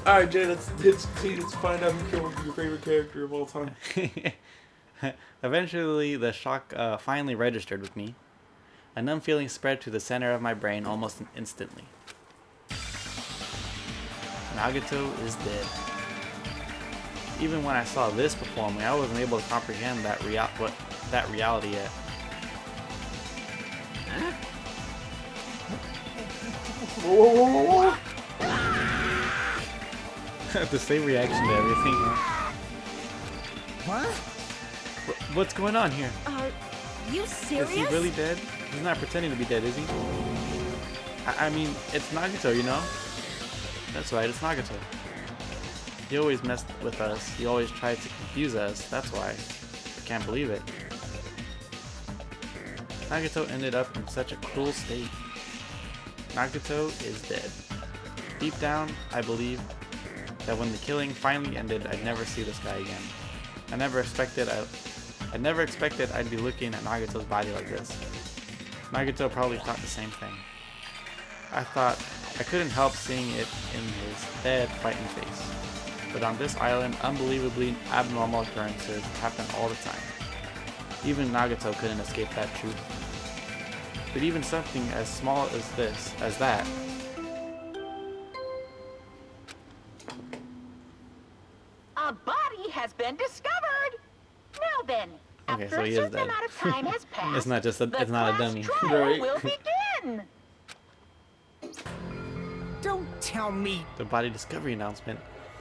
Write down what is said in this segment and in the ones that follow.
Alright, Jay, let's find out who killed your favorite character of all time. Eventually, the shock finally registered with me. A numb feeling spread to the center of my brain almost instantly. Nagato is dead. Even when I saw this performing, I wasn't able to comprehend that reality yet. Whoa. The same reaction to everything. What? What's going on here? Are you serious? Is he really dead? He's not pretending to be dead, is he? I mean, it's Nagato, you know? That's right, it's Nagato. He always messed with us. He always tried to confuse us. That's why. I can't believe it. Nagato ended up in such a cruel state. Nagato is dead. Deep down, I believe that when the killing finally ended, I'd never see this guy again. I never expected I'd be looking at Nagato's body like this. Nagato probably thought the same thing. I thought I couldn't help seeing it in his dead, frightened face. But on this island, unbelievably abnormal occurrences happen all the time. Even Nagato couldn't escape that truth. But even something as small as that, A body has been discovered. Now then, Okay, after so a he is certain dead. amount of time has passed, it's not just the it's not a class dummy. trial Right. will begin. Don't tell me. The body discovery announcement.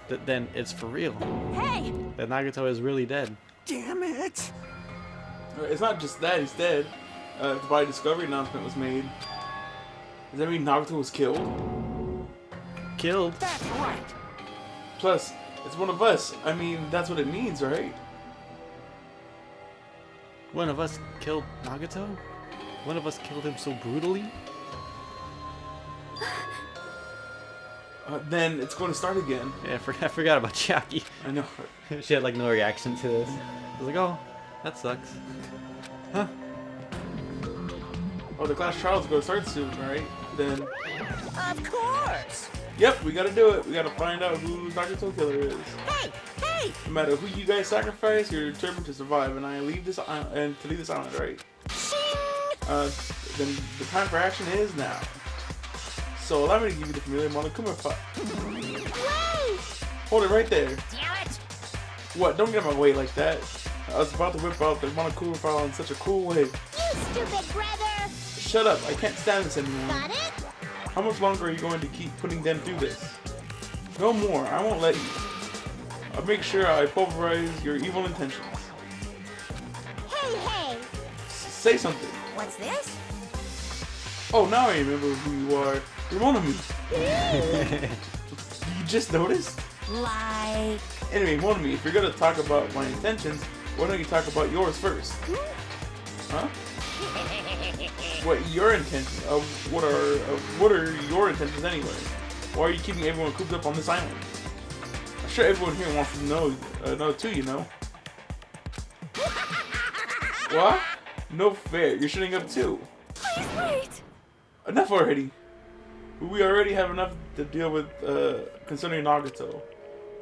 Then it's for real. Hey, That Nagato is really dead. Damn it. It's not just that he's dead. The body discovery announcement was made. Does that mean Naruto was killed? Killed? That's right. Plus, it's one of us. I mean, that's what it means, right? One of us killed Nagato? One of us killed him so brutally? Then it's going to start again. Yeah, I forgot about Chiaki. I know. She had like no reaction to this. I was like, oh, that sucks. Huh? Oh, the class trials are going to start soon, right? Then, of course. yep, we got to do it. We got to find out who Nagato killer is. Hey, hey. No matter who you guys sacrifice, you're determined to survive, and I leave this island, right? Then the time for action is now. So allow me to give you the familiar Monokuma file. Hold it right there. Damn it. What? Don't get in my way like that. I was about to whip out the Monokuma file in such a cool way. You stupid brother! Shut up! I can't stand this anymore. Got it? How much longer are you going to keep putting them through this? No more. I won't let you. I'll make sure I pulverize your evil intentions. Hey! Say something. What's this? Oh, now I remember who you are. You're one of me. You just noticed? Like... Anyway, one of me, if you're gonna talk about my intentions, why don't you talk about yours first? Huh? What your intentions? What are your intentions anyway? Why are you keeping everyone cooped up on this island? I'm sure everyone here wants to know too, you know. What? No fair. You're shutting up too. Please wait. Enough already. We already have enough to deal with concerning Nagato.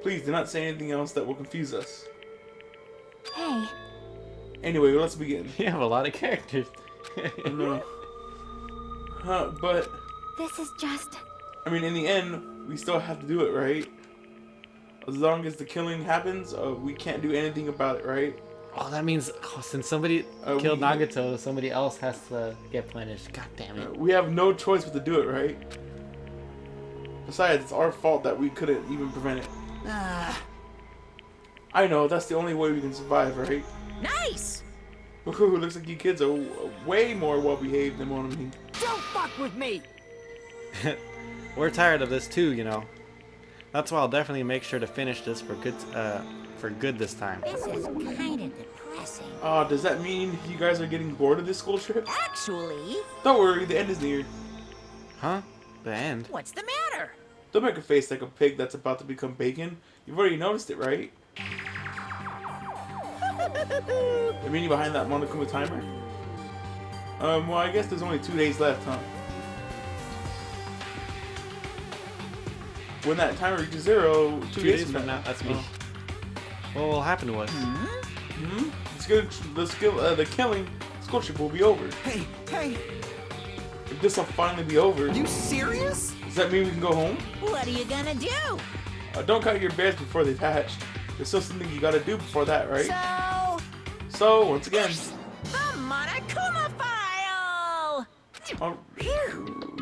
Please do not say anything else that will confuse us. Hey. Anyway, let's begin. You have a lot of characters. No. But, This is just... I mean, in the end, we still have to do it, right? As long as the killing happens, we can't do anything about it, right? Oh, that means since somebody killed Nagato, somebody else has to get punished. God damn it. We have no choice but to do it, right? Besides, it's our fault that we couldn't even prevent it. I know, that's the only way we can survive, right? Nice. Ooh, looks like you kids are way more well-behaved than one of me. Don't fuck with me. We're tired of this too, you know. That's why I'll definitely make sure to finish this for good this time. This is kind of depressing. Does that mean you guys are getting bored of this school trip? Actually, Don't worry, the end is near. Huh? The end? what's the matter? Don't make a face like a pig that's about to become bacon. You've already noticed it, right? The meaning behind that Monokuma timer? Well, I guess there's only 2 days left, huh? when that timer reaches 0, 2 days from now. That's me. What will happen to us? The killing school trip will be over. Hey, hey, If this will finally be over, you serious? does that mean we can go home? What are you gonna do? Don't cut your bears before they hatch. There's still something you gotta do before that, right? So, once again, The Monokuma file!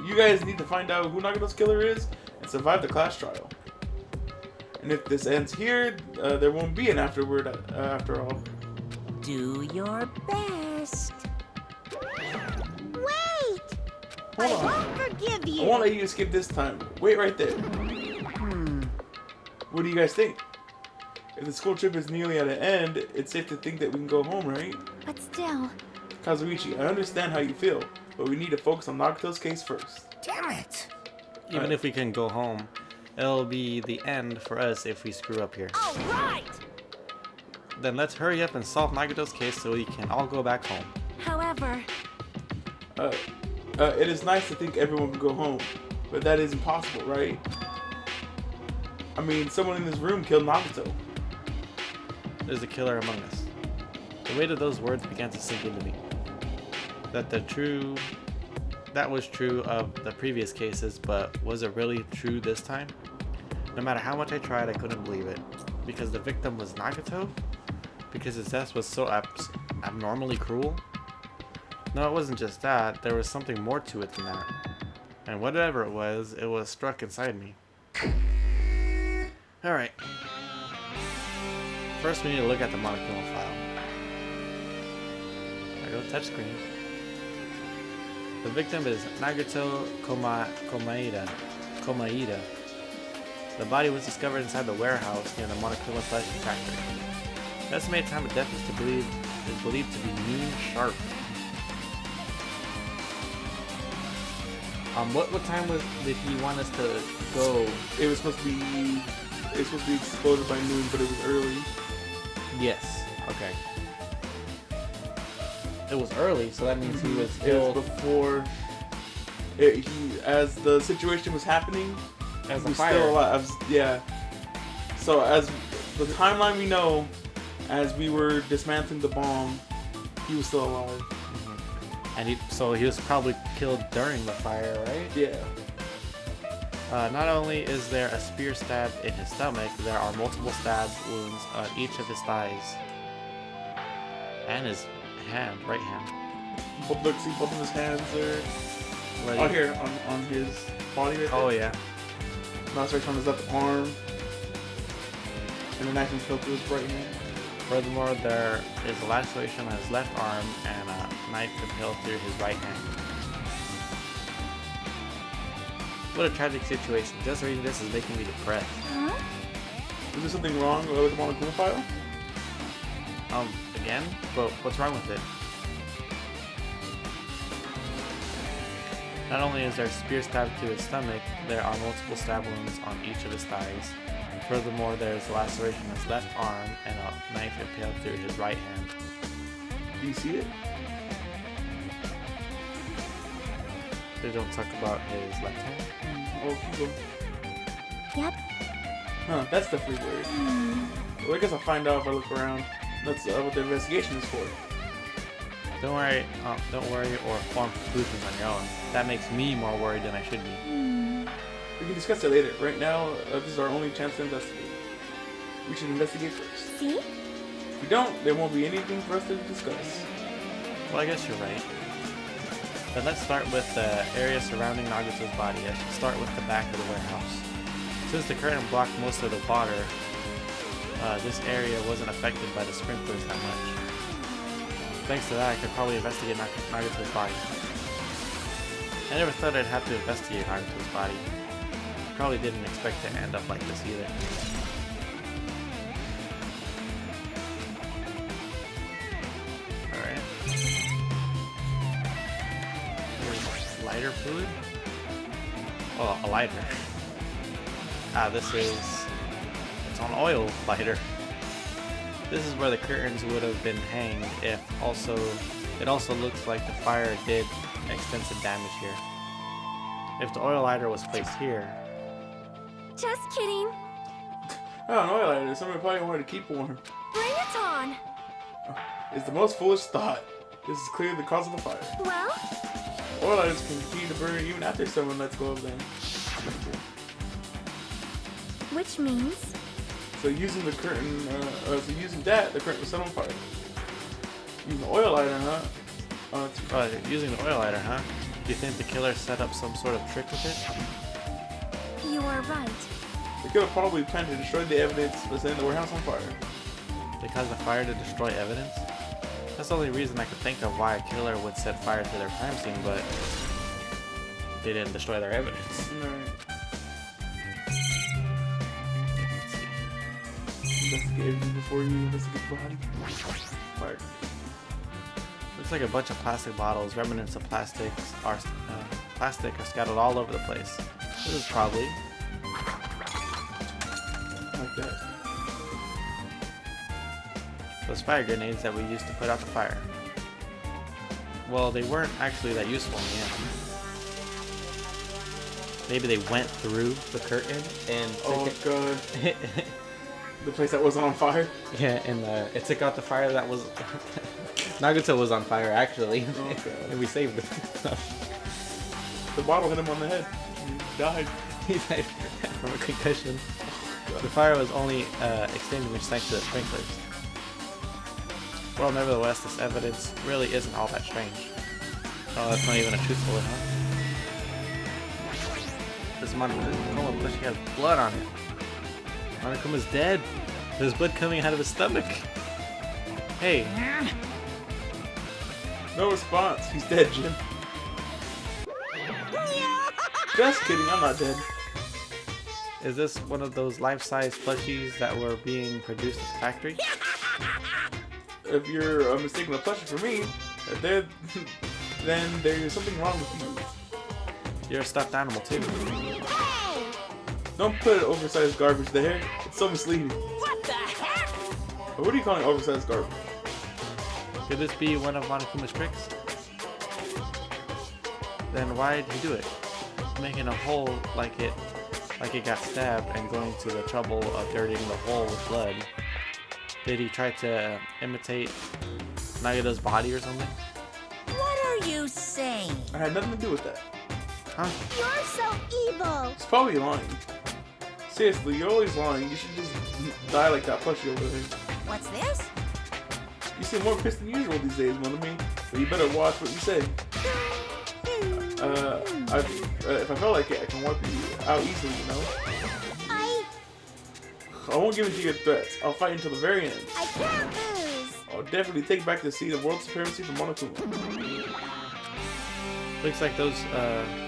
you guys need to find out who Nagato's killer is and survive the class trial. And if this ends here, there won't be an afterward after all. Do your best. Wait! Hold I on. won't forgive you. I won't let you escape this time. Wait right there. What do you guys think? If the school trip is nearly at an end, it's safe to think that we can go home, right? But still, Kazuichi, I understand how you feel, but we need to focus on Nagato's case first. Damn it! Even if we can go home, it'll be the end for us if we screw up here. all right! Then let's hurry up and solve Nagato's case so we can all go back home. However, It is nice to think everyone can go home, but that is impossible, right? I mean, someone in this room killed Nagato. There's a killer among us. The weight of those words began to sink into me. That was true of the previous cases, but was it really true this time? No matter how much I tried, I couldn't believe it. Because the victim was Nagato? Because his death was so abnormally cruel? No, it wasn't just that. There was something more to it than that. And whatever it was struck inside me. Alright. First, we need to look at the Monokuma file. I go touchscreen. The victim is Nagato Komaeda. The body was discovered inside the warehouse near the Monokuma plastic factory. The estimated time of death is believed to be noon sharp. What time did he want us to go? It was supposed to be exploded by noon, but it was early. Yes. Okay. It was early, so that means he was It ill was before. As the situation was happening, as he a was fire. still alive. Yeah. So as the timeline we know, as we were dismantling the bomb, he was still alive. And he was probably killed during the fire, right? Yeah. Not only is there a spear stab in his stomach, there are multiple stab wounds on each of his thighs. And his hand, right hand. Look, see both of his hands are Ready? out here on his body right there. Oh yeah. That's right on his left arm. And the knife fell through his right hand. Furthermore, there is a laceration on his left arm and a knife impaled through his right hand. What a tragic situation. Just reading this is making me depressed. Is there something wrong with the Monokuma file? Again? But what's wrong with it? Not only is there a spear stab to his stomach, there are multiple stab wounds on each of his thighs. Furthermore, there is a laceration on his left arm and a knife impaled through his right hand. Do you see it? They don't talk about his left hand. Oh, keep going. yep. Huh, that's the free word. Well, I guess I'll find out if I look around. That's what the investigation is for. Don't worry, or form conclusions on your own. That makes me more worried than I should be. We can discuss it later. Right now, this is our only chance to investigate. We should investigate first. See? If we don't, there won't be anything for us to discuss. Well, I guess you're right. But let's start with the area surrounding Nagato's body. I should start with the back of the warehouse. Since the curtain blocked most of the water, this area wasn't affected by the sprinklers that much. Thanks to that, I could probably investigate Nagato's body. I never thought I'd have to investigate Nagato's body. Probably didn't expect to end up like this either. Alright. Here's lighter fluid. Oh, a lighter. It's an oil lighter. This is where the curtains would have been hanged it also looks like the fire did extensive damage here. If the oil lighter was placed here, Just kidding. I don't know, highlighter. Somebody probably wanted to keep warm. Bring it on. It's the most foolish thought. This is clearly the cause of the fire. Well, Oil lighters can continue to burn even after someone lets go of them. which means So using the curtain, using that, the curtain was set on fire. Using the oil lighter, huh? Oh, using the oil lighter, huh? Do you think the killer set up some sort of trick with it? you are right. They could have probably planned to destroy the evidence by setting the warehouse on fire. They caused the fire to destroy evidence? That's the only reason I could think of why a killer would set fire to their crime scene, but they didn't destroy their evidence. Investigate everything before you investigate the body. Fire. Looks like a bunch of plastic bottles, remnants of plastic are scattered all over the place. This is probably Like that. those fire grenades that we used to put out the fire. Well, they weren't actually that useful in the end. Maybe they went through the curtain and Oh took god. it. The place that wasn't on fire? Yeah, and it took out the fire that was... Nagato was on fire, actually. Oh god. And we saved it. The bottle hit him on the head. He died. He died from a concussion. The fire was only extinguished thanks to the sprinklers. Well, nevertheless, this evidence really isn't all that strange. Oh, that's not even a truthful one, huh? This Monokuma plushie has blood on it. Monokuma's dead. There's blood coming out of his stomach. Hey, No response. He's dead, Jim. Just kidding, I'm not dead. is this one of those life-size plushies that were being produced at the factory? If you're mistaking a plushie for me, then there's something wrong with you. You're a stuffed animal too. Don't put oversized garbage there. It's so misleading. What the heck? What are you calling oversized garbage? Could this be one of Monokuma's tricks? Then why did he do it? Making a hole like it got stabbed and going to the trouble of dirtying the hole with blood. Did he try to imitate Nagato's body or something? What are you saying? I had nothing to do with that. Huh? You're so evil. It's probably lying. Seriously, you're always lying. You should just die like that plushie over there. What's this? You seem more pissed than usual these days, Monami. But you better watch what you say. If I felt like it, I can wipe you out easily, you know? I won't give in to your threats. I'll fight until the very end. I can't lose. I'll definitely take back the seat of world supremacy from Monokuma. Looks like those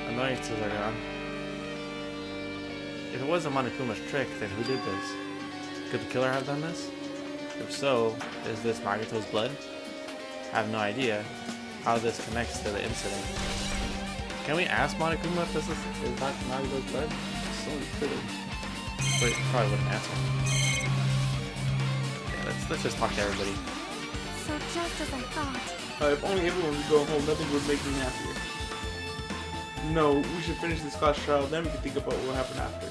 annoyances are gone. If it wasn't Monokuma's trick, then who did this? Could the killer have done this? If so, is this Nagato's blood? I have no idea how this connects to the incident. Can we ask Monokuma if this is not Nagato's blood? So pretty. But he probably wouldn't answer. Yeah, let's just talk to everybody. So just as I thought. If only everyone would go home, nothing would make me happier. No, we should finish this class trial, then we can think about what will happen after.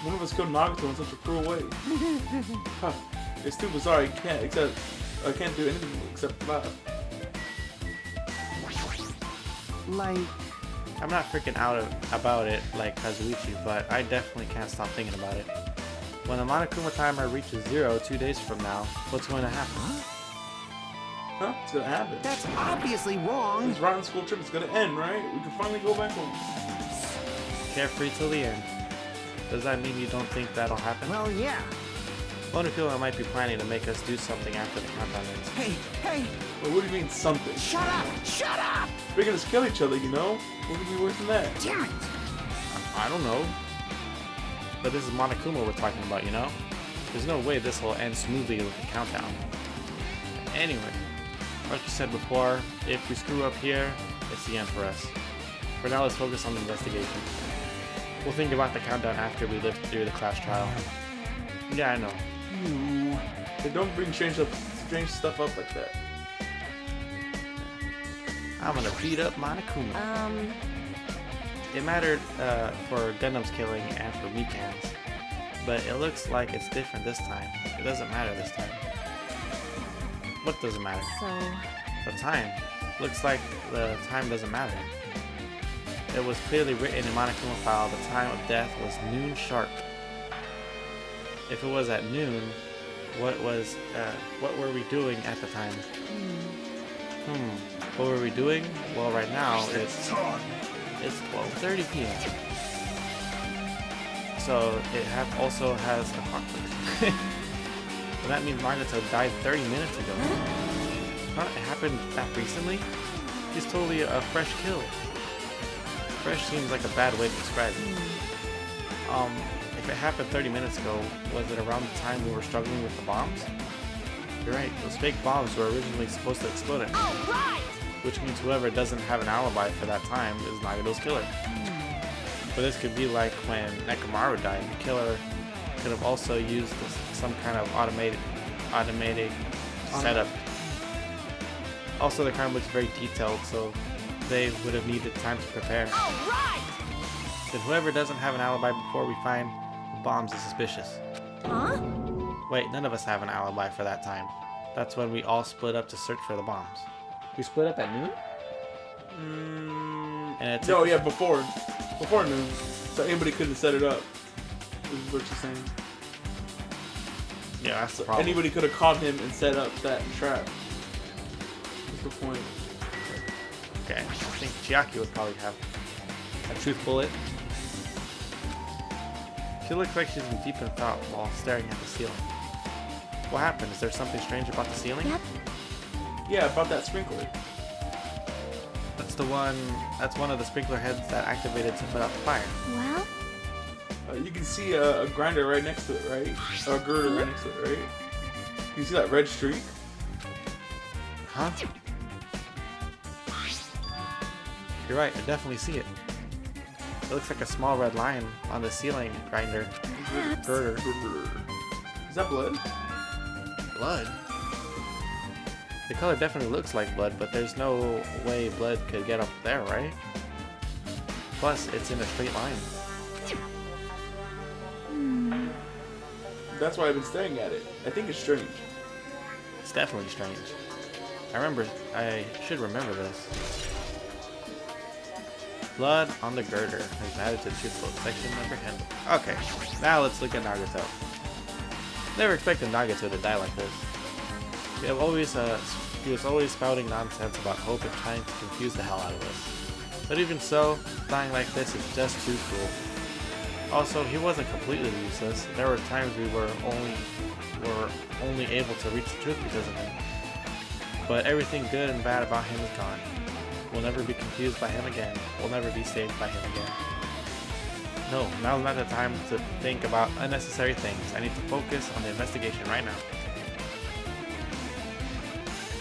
One of us killed Nagato in such a cruel way. Huh. It's too bizarre. I can't do anything except laugh. Like, I'm not freaking out about it like Kazuichi, but I definitely can't stop thinking about it. When the Monokuma timer reaches 0 2 days from now, what's going to happen? Huh? It's gonna happen. that's obviously wrong. This rotten school trip is gonna end, right? We can finally go back home. Carefree till the end. Does that mean you don't think that'll happen? Well, yeah. Monokuma might be planning to make us do something after the countdown ends. Hey, But what do you mean something? shut up! Shut up! We're gonna kill each other, you know? What could be worse than that? Damn it! I don't know. But this is Monokuma we're talking about, you know? There's no way this will end smoothly with the countdown. Anyway, like you said before, if we screw up here, it's the end for us. For now, let's focus on the investigation. We'll think about the countdown after we live through the class trial. Yeah, I know. They don't bring strange stuff up like that. I'm gonna beat up Monokuma. It mattered for Gundam's killing and for Mikan's, but it looks like it's different this time. It doesn't matter this time. What doesn't matter? So, The time. Looks like the time doesn't matter. It was clearly written in Monokuma file the time of death was noon sharp. If it was at noon, what were we doing at the time? What were we doing? Well, right now it's 12:30 p.m. So it also has a clock face. So that means Nagato died 30 minutes ago. Huh? It happened that recently? He's totally a fresh kill. Fresh seems like a bad way to describe it. If it happened 30 minutes ago, was it around the time we were struggling with the bombs? You're right, those fake bombs were originally supposed to explode at Alright! which means whoever doesn't have an alibi for that time is Nagato's killer. But this could be like when Nekomaru died. The killer could have also used some kind of automated setup. Also, the crime looks very detailed, so they would have needed time to prepare. Alright! Then whoever doesn't have an alibi before we find the bombs is suspicious. huh? Wait, none of us have an alibi for that time. That's when we all split up to search for the bombs. We split up at noon? And it took before noon. So anybody couldn't set it up. Is what you're saying. Yeah, that's the So problem. anybody could have caught him and set up that trap. That's the point. Okay, I think Chiaki would probably have a truth bullet. She looks like she's in deep in thought while staring at the ceiling. What happened? Is there something strange about the ceiling? Yep. Yeah, about that sprinkler. That's one of the sprinkler heads that activated to put out the fire. Well, You can see a grinder right next to it, right? Or a girder right next to it, right? You see that red streak? Huh? You're right, I definitely see it. It looks like a small red line on the ceiling grinder. perhaps. Girder. Is that blood? Blood? The color definitely looks like blood, but there's no way blood could get up there, right? Plus, it's in a straight line. That's why I've been staring at it. I think it's strange. It's definitely strange. I should remember this. Blood on the girder has been added to the truth book section number 10. Okay, now let's look at Nagato. Never expected Nagato to die like this. He was always spouting nonsense about hope and trying to confuse the hell out of us. But even so, dying like this is just too cruel. Also, he wasn't completely useless. There were times we were only able to reach the truth because of him. But everything good and bad about him is gone. We'll never be confused by him again. We'll never be saved by him again. No, now's not the time to think about unnecessary things. I need to focus on the investigation right now.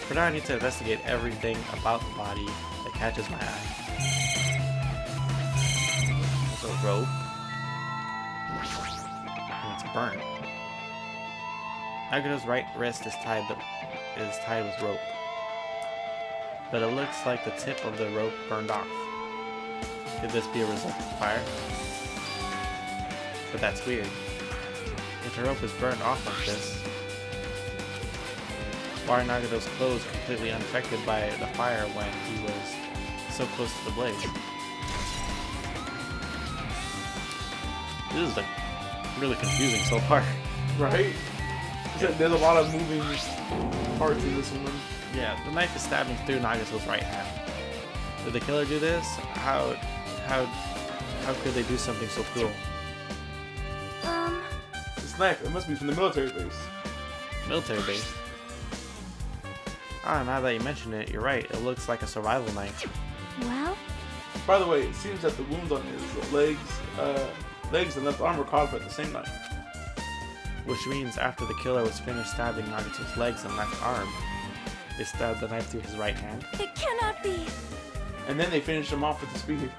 For now, I need to investigate everything about the body that catches my eye. There's a rope. And it's burnt. Nagato's right wrist is tied with rope. But it looks like the tip of the rope burned off. Could this be a result of the fire? But that's weird. If the rope is burned off like this, why are Nagato's clothes completely unaffected by the fire when he was so close to the blaze? This is like really confusing so far. Right? There's a lot of moving parts in this one. Yeah, the knife is stabbing through Nagato's right hand. Did the killer do this? How could they do something so cruel? This knife, it must be from the military base. Military base. Ah, now that you mention it, you're right. It looks like a survival knife. Well, By the way, it seems that the wounds on his legs and left arm were caused by the same knife. Which means after the killer was finished stabbing Nagato's legs and left arm, they stabbed the knife through his right hand. it cannot be. And then they finished him off with the spear.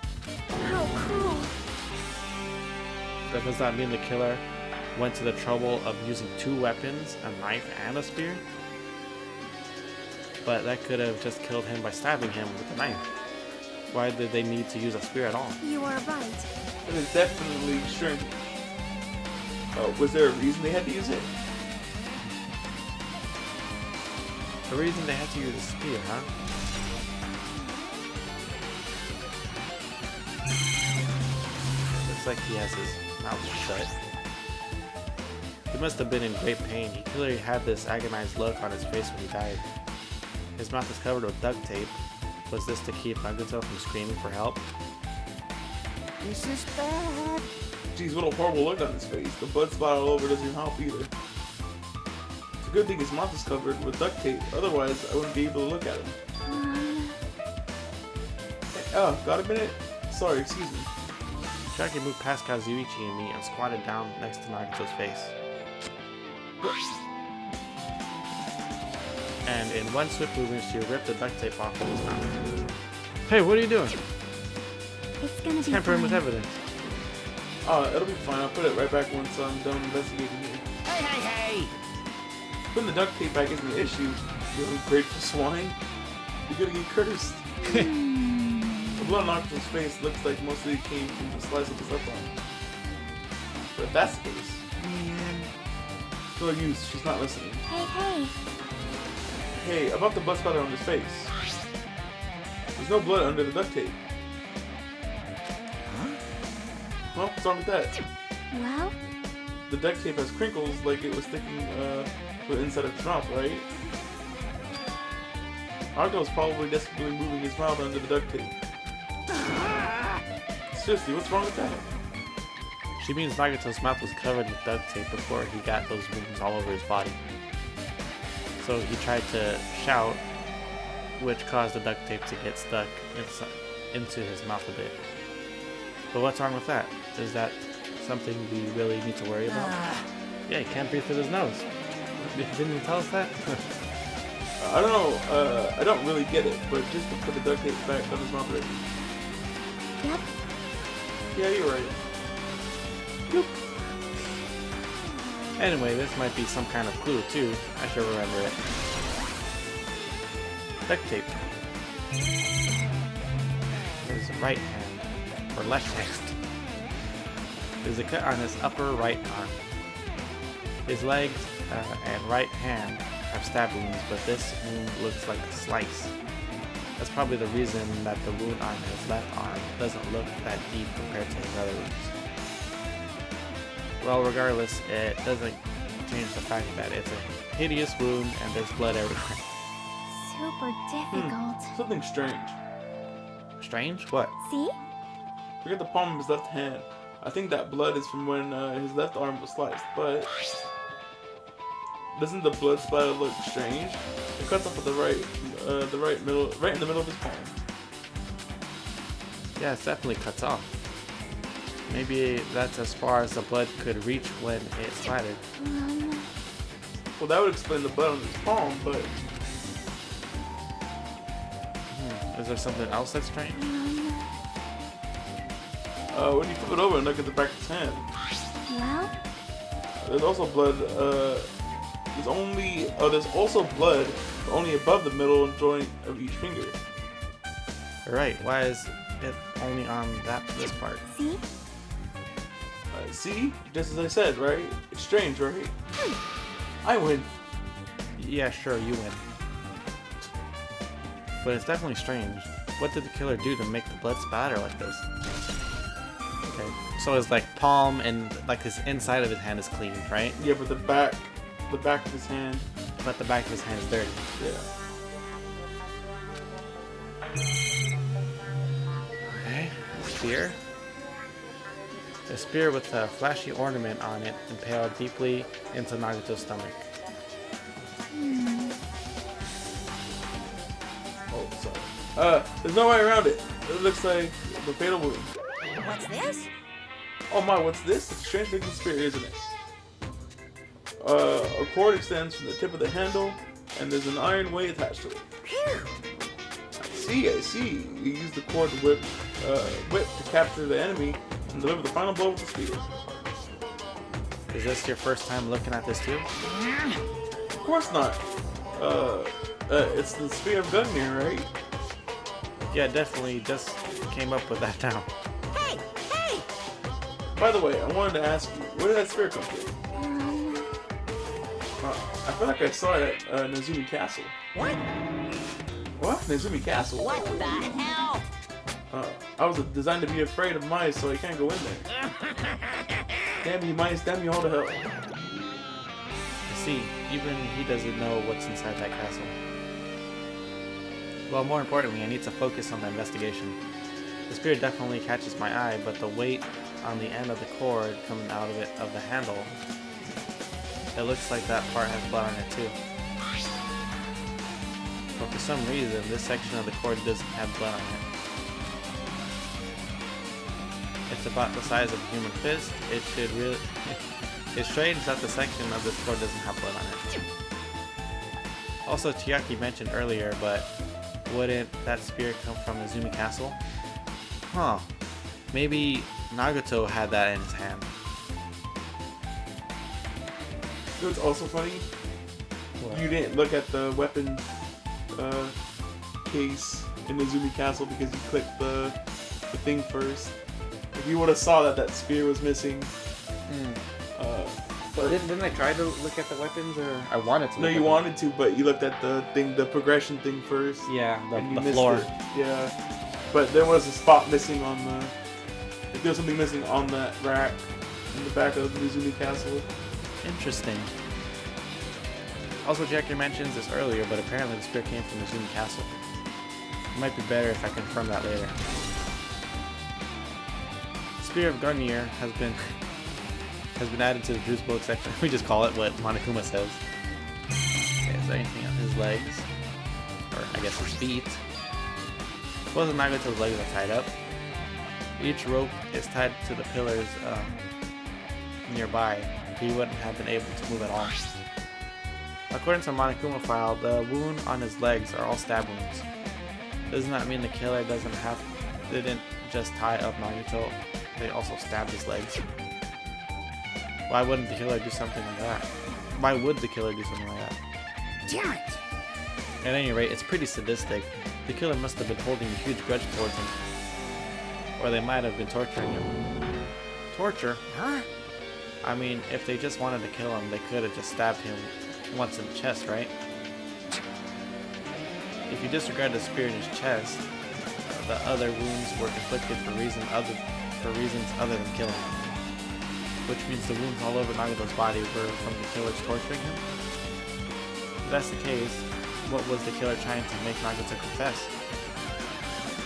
How cruel. That does not mean the killer went to the trouble of using two weapons, a knife and a spear? But that could have just killed him by stabbing him with a knife. Why did they need to use a spear at all? You are right. It is definitely strange. Was there a reason they had to use it? The reason they had to use a spear, huh? Looks like he has his mouth shut. He must have been in great pain. He clearly had this agonized look on his face when he died. His mouth is covered with duct tape. Was this to keep Nagato from screaming for help? This is bad. Geez, what a horrible look on his face. The blood spot all over doesn't help either. It's a good thing his mouth is covered with duct tape. Otherwise, I wouldn't be able to look at him. Hey, oh, got a minute? Sorry, excuse me. Jackie moved past Kazuichi and me and squatted down next to Nagato's face. And in one swift movement, she ripped the duct tape off of his mouth. Hey, what are you doing? It's gonna be Tampering with fine. evidence. It'll be fine. I'll put it right back once I'm done investigating here. Hey, hey, hey! Putting the duct tape back isn't the issue. You ungrateful swine. You're gonna get cursed. The blood on Nagato's face looks like mostly it came from the slice of his left arm. But if that's the case, Man. no use. She's not listening. Hey, hey. Hey, about the blood spatter on his face. There's no blood under the duct tape. Well, what's wrong with that? Well, The duct tape has crinkles like it was sticking to the inside of his mouth, right? Nagato's probably desperately moving his mouth under the duct tape. Seriously, what's wrong with that? She means Nagato's mouth was covered with duct tape before he got those wounds all over his body. So he tried to shout, which caused the duct tape to get stuck into his mouth a bit. But what's wrong with that? Is that something we really need to worry about? Yeah, he can't breathe through his nose. Didn't you tell us that? I don't know, I don't really get it, but just to put the duct tape back on his mouth already. yep. Yeah, you're right. Anyway, this might be some kind of clue too. I should remember it. Duct tape. His right hand, or left hand. There's a cut on his upper right arm. His legs and right hand have stab wounds, but this wound looks like a slice. That's probably the reason that the wound on his left arm doesn't look that deep compared to his other wounds. Well, regardless, it doesn't change the fact that it's a hideous wound and there's blood everywhere. Super difficult. Something strange. Strange? What? See? Look at the palm of his left hand. I think that blood is from when his left arm was sliced, but doesn't the blood splatter look strange? It cuts off at right in the middle of his palm. Yeah, it definitely cuts off. Maybe that's as far as the blood could reach when it splattered. Well, that would explain the blood on his palm, but Is there something else that's strange? when you flip it over and look at the back of his hand, Well, there's also blood. There's also blood, but only above the middle joint of each finger. Right, why is it only on this part? see? See, just as I said, right? It's strange, right? I win. Yeah, sure, you win. But it's definitely strange. What did the killer do to make the blood spatter like this? Okay, so his like palm and like his inside of his hand is clean, right? Yeah, but the back of his hand. But the back of his hand is dirty. Yeah. Okay, spear. A spear with a flashy ornament on it impaled deeply into Nagato's stomach. Oh, sorry. There's no way around it. It looks like the fatal wound. What's this? Oh my, what's this? It's a strange looking spear, isn't it? A cord extends from the tip of the handle, and there's an iron weight attached to it. I see. You use the cord to whip to capture the enemy and deliver the final blow with the spear. Is this your first time looking at this too? Of course not. It's the Spear of Gungnir, right? Yeah, definitely just came up with that now. Hey! Hey! By the way, I wanted to ask you, where did that spear come from? I feel like I saw it at Nezumi Castle. What? What? Nezumi Castle? What the hell? I was designed to be afraid of mice, so I can't go in there. Damn you mice, damn you all to hell. See, even he doesn't know what's inside that castle. Well, more importantly, I need to focus on the investigation. The spear definitely catches my eye, but the weight on the end of the cord coming out of it, of the handle, it looks like that part has blood on it too. But for some reason, this section of the cord doesn't have blood on it. It's about the size of a human fist. It should really... It's strange that the section of this cord doesn't have blood on it. Also, Chiaki mentioned earlier, but wouldn't that spear come from Izumi Castle? Huh. Maybe Nagato had that in his hand. You know what's also funny? What? You didn't look at the weapon case in Nezumi Castle because you clicked the thing first. If you would have saw that spear was missing. But Didn't I try to look at the weapons, or I wanted to? no, you wanted to, but you looked at the progression thing first. Yeah, and you the missed floor. it. Yeah, but there was a spot missing on the. If there was something missing on that rack in the back of Nezumi Castle. Interesting. Also, Jackie mentions this earlier, but apparently the spear came from Izumi Castle. It might be better if I confirm that later. Spear of Gungnir has been added to the Juice Book section. We just call it what Monokuma says. Okay, is there anything on his legs? Or I guess his feet. Suppose Nagato's legs are tied up. Each rope is tied to the pillars nearby. He wouldn't have been able to move at all. According to Monokuma file, the wound on his legs are all stab wounds. Doesn't that mean the killer didn't just tie up Nagato, they also stabbed his legs? Why wouldn't the killer do something like that? Why would the killer do something like that? Damn it! At any rate, it's pretty sadistic. The killer must have been holding a huge grudge towards him. Or they might have been torturing him. Torture? Huh? I mean, if they just wanted to kill him, they could have just stabbed him once in the chest, right? If you disregard the spear in his chest, the other wounds were inflicted for reasons other than killing him. Which means the wounds all over Nagato's body were from the killers torturing him? If that's the case, what was the killer trying to make Nagato confess?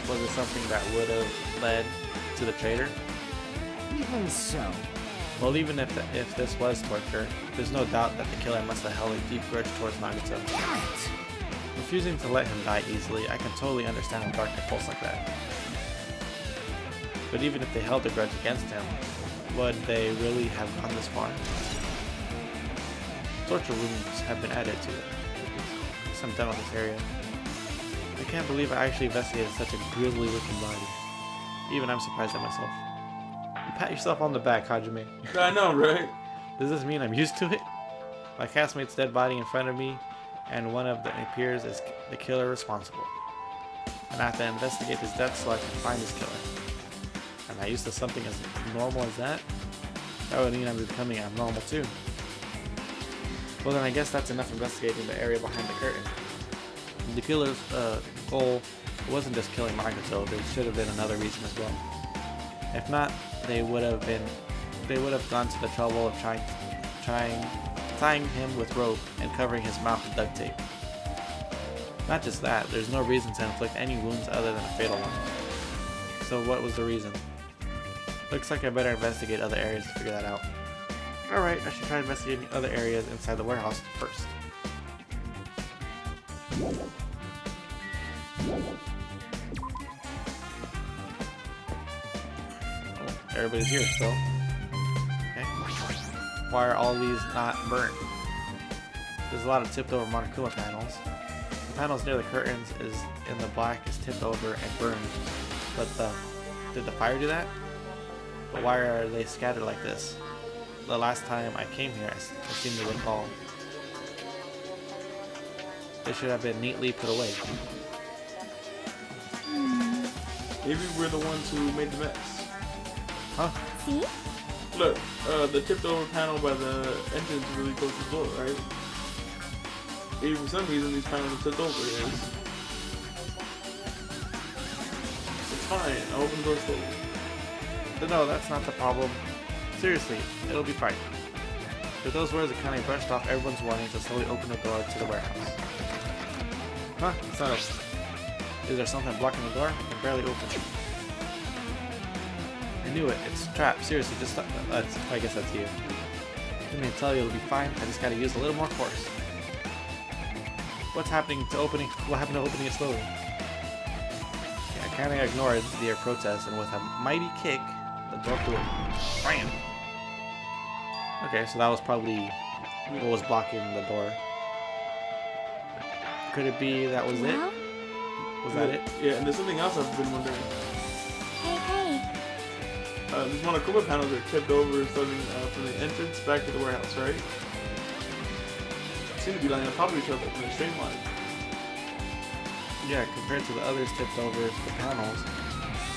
Was it something that would have led to the traitor? Even so. Well, even if this was torture, there's no doubt that the killer must have held a deep grudge towards Nagato. Damn it! Refusing to let him die easily, I can totally understand a dark impulse like that. But even if they held a grudge against him, would they really have gone this far? Torture wounds have been added to it. So I'm done with this area. I can't believe I actually investigated such a grisly looking body. Even I'm surprised at myself. You pat yourself on the back, Hajime. I know, right? Does this mean I'm used to it? My castmate's dead body in front of me, and one of the appears as the killer responsible. And I have to investigate his death so I can find his killer. And I used to something as normal as that? That would mean I'm becoming abnormal too. Well then I guess that's enough investigating the area behind the curtain. The killer's goal wasn't just killing Nagato, there should have been another reason as well. If not, they would have gone to the trouble of tying him with rope and covering his mouth with duct tape. Not just that, there's no reason to inflict any wounds other than a fatal one. So what was the reason? Looks like I better investigate other areas to figure that out. Alright, I should try investigating other areas inside the warehouse first. Oh, everybody's here still. Okay. Why are all these not burnt? There's a lot of tipped over Monokuma panels. The panels near the curtains is in the black is tipped over and burned. But did the fire do that? But why are they scattered like this? The last time I came here, I seem to recall. They should have been neatly put away. Maybe we're the ones who made the mess. Huh? See? Look, the tipped over panel by the entrance really close to the door, right? Maybe for some reason these panels are tipped over. It's fine. I'll open the door slowly. No, that's not the problem. Seriously, it'll be fine. With those words kind of brushed off everyone's warning to slowly open the door to the warehouse. Huh? It's not open. Is there something blocking the door? I can barely open it. I knew it. It's trapped. Seriously, just stop. I guess that's you. Let me tell you, it'll be fine. I just gotta use a little more force. What happened to opening it slowly? Yeah, I kinda ignored their protest, and with a mighty kick, the door flew open. Bam! Okay, so that was probably what was blocking the door. Could it be that was it? Well? Was that it? Yeah, and there's something else I've been wondering. Hey. These Monokuma panels are tipped over starting from the entrance back to the warehouse, right? They seem to be lying on top of each other in a straight line. Yeah, compared to the others tipped over the panels,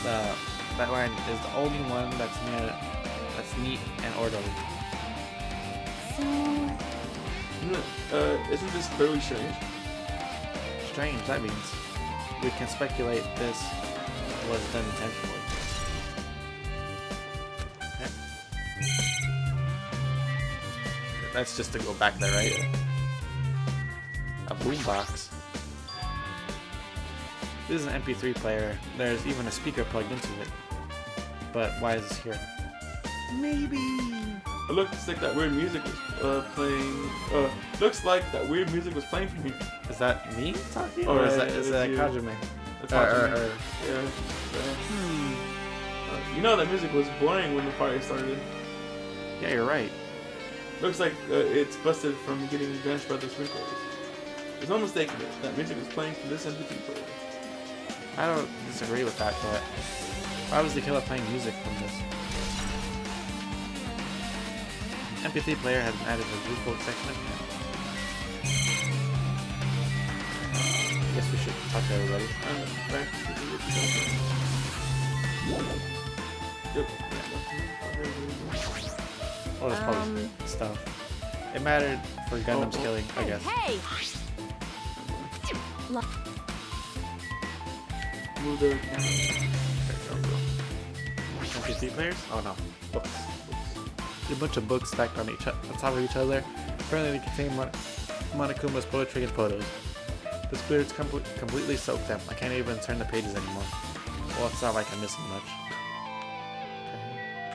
that line is the only one that's neat and orderly. So, Isn't this clearly strange? Strange, that means we can speculate this was done intentionally. Okay. That's just to go back there, right? A boombox. This is an MP3 player. There's even a speaker plugged into it. But why is this here? Maybe. It looks like that weird music was playing. Looks like that weird music was playing from here. Is that me talking? Oh, Or yeah, is that you. Kajime? That's Hajime. Yeah. You know that music was blaring when the fire started. Yeah, you're right. Looks like it's busted from getting drenched by the sprinklers. There's no mistaking it. That music was playing from this MP3 player. I don't disagree with that, but why was the killer playing music from this? MP3 player has been added to the Google section of I guess we should talk to everybody. Back to the Yep. Oh, there's probably stuff. It mattered for Gundam's killing, I guess. Hey! Move the camera. MP3 players? Oh no. Books. A bunch of books stacked on top of each other. Apparently they contain Monokuma's poetry and photos. The spirit's completely soaked them. I can't even turn the pages anymore. Well, it's not like I'm missing much.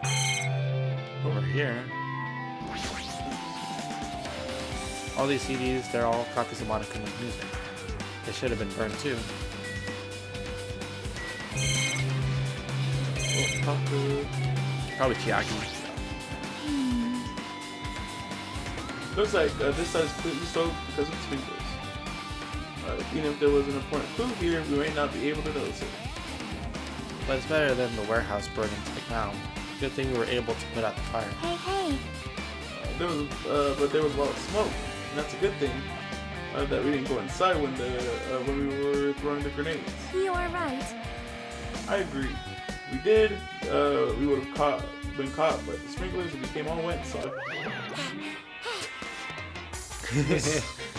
Okay. Over here. All these CDs, they're all copies of Monokuma's music. They should have been burned too. Probably Chiaki. Looks like this side is completely soaked because of the sprinklers. Even if there was an important clue here, we might not be able to notice it. But it's better than the warehouse burning to the ground. Good thing we were able to put out the fire. hey. But there was a lot of smoke, and that's a good thing. That we didn't go inside when we were throwing the grenades. You are right. I agree. We did. We would have been caught, but the sprinklers became all wet. So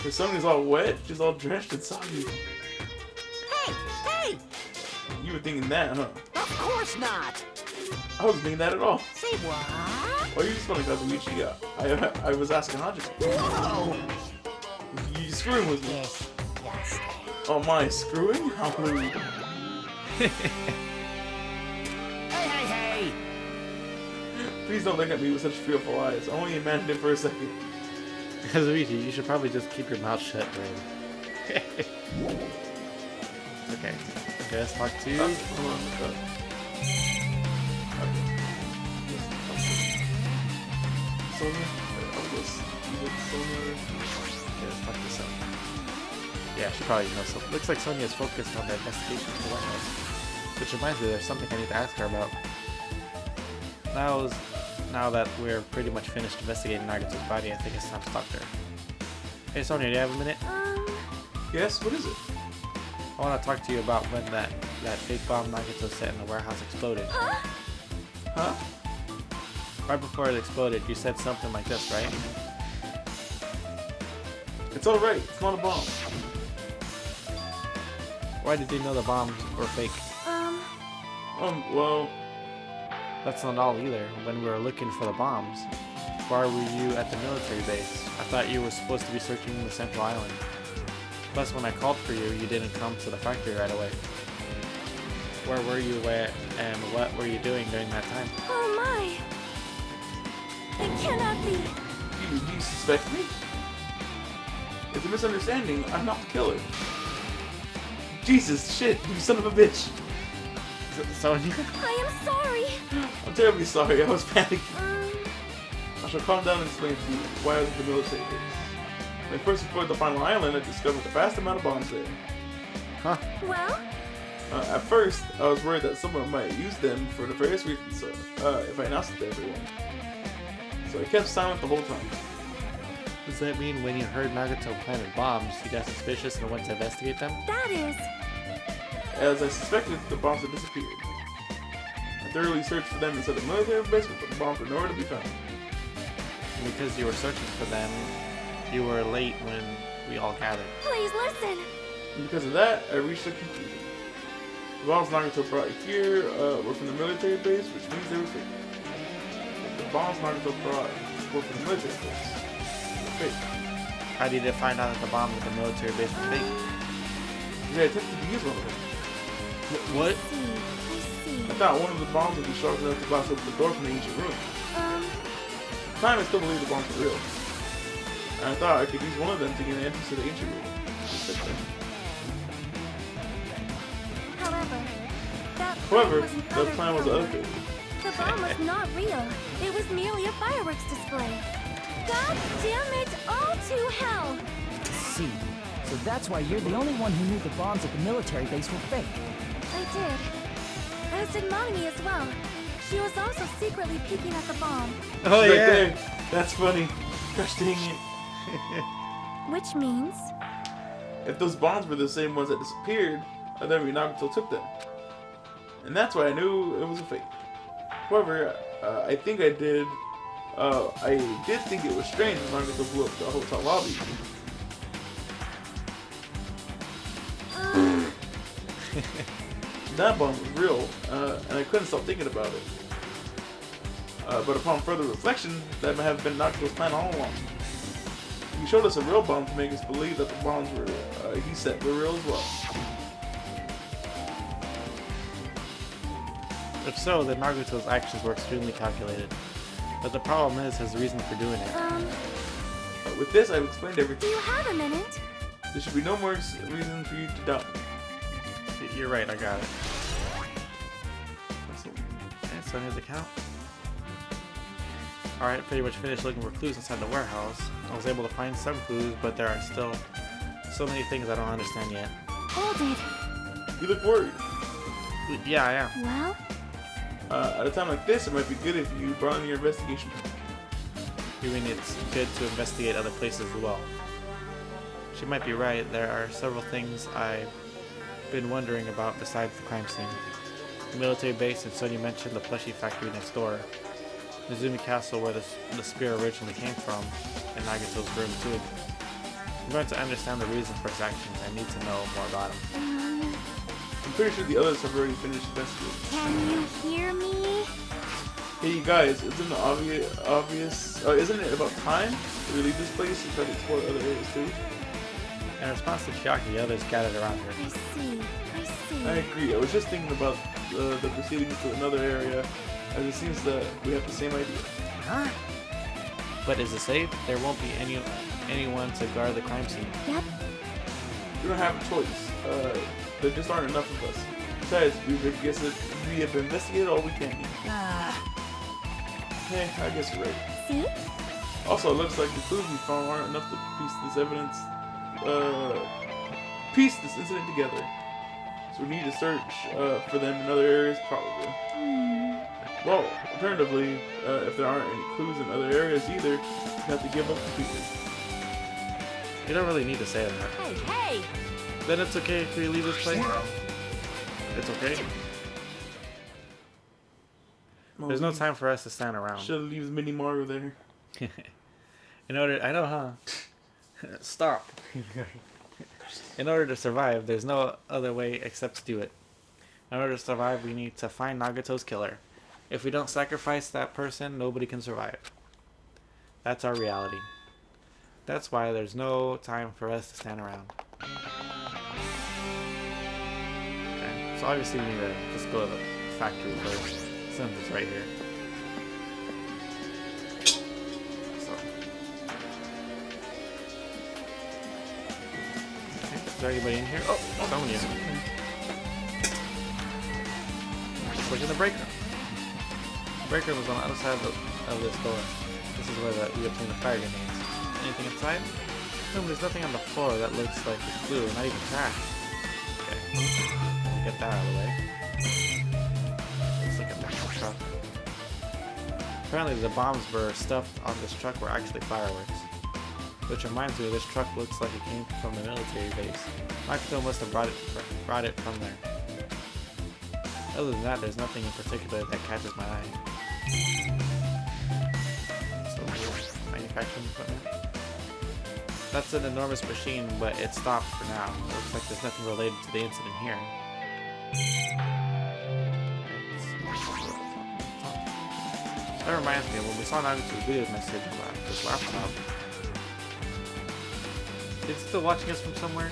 the sun is all wet, just all drenched and soggy. Hey! You were thinking that, huh? Of course not! I wasn't thinking that at all. Say what? Oh, you just want to Kazuichi. I was asking Hajime. Whoa! You screwing with me? Yes. Oh my, screwing? How rude. Hey! Please don't look at me with such fearful eyes. I only imagined it for a second. Kazuichi, you should probably just keep your mouth shut, bro. Okay, let's talk to you. Hold on. Sonia? Sonia? Yeah, let's talk to Sonia. Yeah, she probably knows something. Looks like Sonia is focused on the investigation of the White House. Which reminds me, there's something I need to ask her about. Now that we're pretty much finished investigating Nagato's body, I think it's time to talk to her. Hey Sonia, do you have a minute? Yes, what is it? I want to talk to you about when that fake bomb Nagato set in the warehouse exploded. Huh? Right before it exploded, you said something like this, right? It's alright, it's not a bomb. Why did you know the bombs were fake? Well, That's not all either. When we were looking for the bombs, why were you at the military base? I thought you were supposed to be searching the central island. Plus, when I called for you, you didn't come to the factory right away. Where were you, and what were you doing during that time? Oh my! It cannot be! do you suspect me? It's a misunderstanding. I'm not the killer. Jesus, shit, you son of a bitch. So I am sorry! I'm terribly sorry, I was panicking. I shall calm down and explain to you why I was at the military base. When I first explored the final island, I discovered a vast amount of bombs there. Huh? Well? At first, I was worried that someone might use them for nefarious reasons, if I announced it to everyone. So I kept silent the whole time. Does that mean when you heard Nagato planted bombs, you got suspicious and went to investigate them? That is... As I suspected, the bombs had disappeared. I thoroughly searched for them inside the military base, but the bombs were nowhere to be found. And because you were searching for them, you were late when we all gathered. Please listen! And because of that, I reached a conclusion. The bombs Nagato brought here were from the military base, which means they were fake. The bombs Nagato brought were from the military base. They were fake. How did you find out that the bombs at the military base were fake? Because I attempted to use one of them. What? I see. I thought one of the bombs would be sharp enough to blast open the door from the ancient room. At the time, I still believed the bombs were real. And I thought I could use one of them to gain an entrance to the ancient room. However, The plan was other. The bomb was not real. It was merely a fireworks display. God damn it, all to hell! See. So that's why you're the only one who knew the bombs at the military base were fake. I did. As did Mommy as well. She was also secretly peeking at the bomb. Oh She's yeah. right there. That's funny. Gosh dang it. Which means... If those bombs were the same ones that disappeared, then Nagato took them. And that's why I knew it was a fake. However, I think I did think it was strange when Nagato blew up the hotel lobby. That bomb was real, and I couldn't stop thinking about it. But upon further reflection, that might have been Nagato's plan all along. He showed us a real bomb to make us believe that the bombs he set were real as well. If so, then Nagato's actions were extremely calculated. But the problem is his reason for doing it. With this, I've explained do everything. you have a minute? There should be no more reason for you to doubt me. You're right, I got it. Okay, so here's the count. Alright, pretty much finished looking for clues inside the warehouse. I was able to find some clues, but there are still so many things I don't understand yet. Hold it. You look worried. Yeah, I am. Well? At a time like this, it might be good if you brought in your investigation. You mean it's good to investigate other places as well? She might be right. There are several things I've been wondering about besides the crime scene. The military base, and Sonia mentioned the plushie factory next door. The Zumi Castle where the spear originally came from, and Nagato's room too. I'm going to understand the reason for his actions. I need to know more about him. I'm pretty sure the others have already finished investigating. Can you hear me? Hey you guys, isn't isn't it about time to leave this place and try to explore other areas too? In response to Chiaki, the others gathered around her. I see. I see. I agree. I was just thinking about the proceedings to another area, as it seems that we have the same idea. Huh? But is it safe? There won't be anyone to guard the crime scene. Yep. We don't have a choice. There just aren't enough of us. Besides, we have investigated all we can. Hey, I guess you're right. See? Also, it looks like the clues we found aren't enough to piece this incident together. So we need to search for them in other areas, probably. Well, alternatively, if there aren't any clues in other areas either, we have to give up completely. You don't really need to say that. Hey, hey! Then it's okay if we leave this place. It's okay. There's no time for us to stand around. Should leave Mini Mario there. In order, I know, huh? Stop. In order to survive, there's no other way except to do it. In order to survive, we need to find Nagato's killer. If we don't sacrifice that person, nobody can survive. That's our reality. That's why there's no time for us to stand around. Okay. So obviously we need to just go to the factory first, since it's right here. So. Okay. Is there anybody in here? Oh, someone is. Look in the break room. The break room is on the other side of this door. This is where we obtain the fire grenades. Anything inside? No, there's nothing on the floor that looks like it's glue, not even trash. Okay, get that out of the way. Let's look at the truck. Apparently the bombs were stuffed on this truck were actually fireworks. Which reminds me, this truck looks like it came from the military base. Makoto must have brought it from there. Other than that, there's nothing in particular that catches my eye. So, manufacturing equipment. That's an enormous machine, but it stopped for now. It looks like there's nothing related to the incident here. That reminds me, when we saw Nagato's video message about this laptop, is he still watching us from somewhere?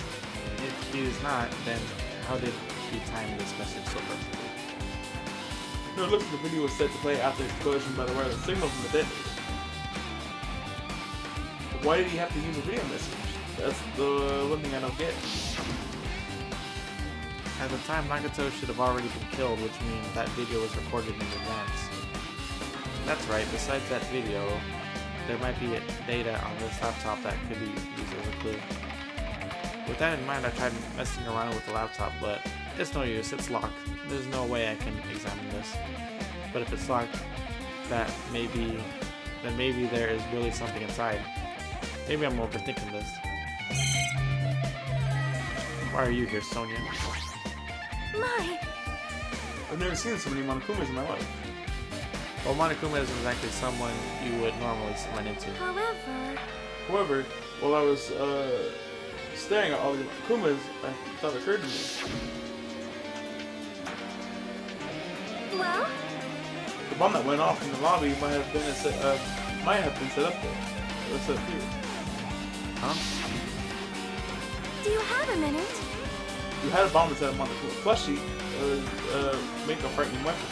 If he is not, then how did he time this message so perfectly? No, it looks like the video was set to play after the explosion by the wireless signal from the detonator. Why did he have to use a video message? That's the one thing I don't get. At the time, Nagato should have already been killed, which means that video was recorded in advance. That's right, besides that video, there might be data on this laptop that could be used as a clue. With that in mind, I tried messing around with the laptop, but it's no use, it's locked. There's no way I can examine this. But if it's locked, then maybe there is really something inside. Maybe I'm overthinking this. Why are you here, Sonia? My. I've never seen so many Monokumas in my life. Well, Monokuma isn't exactly someone you would normally run into. However, while I was staring at all the Monokumas, a thought occurred to me. Well? The bomb that went off in the lobby might have been set up there. It was set up here. Huh? Do you have a minute? You had a bomb that said Monokuma plushie, make a frightening weapon.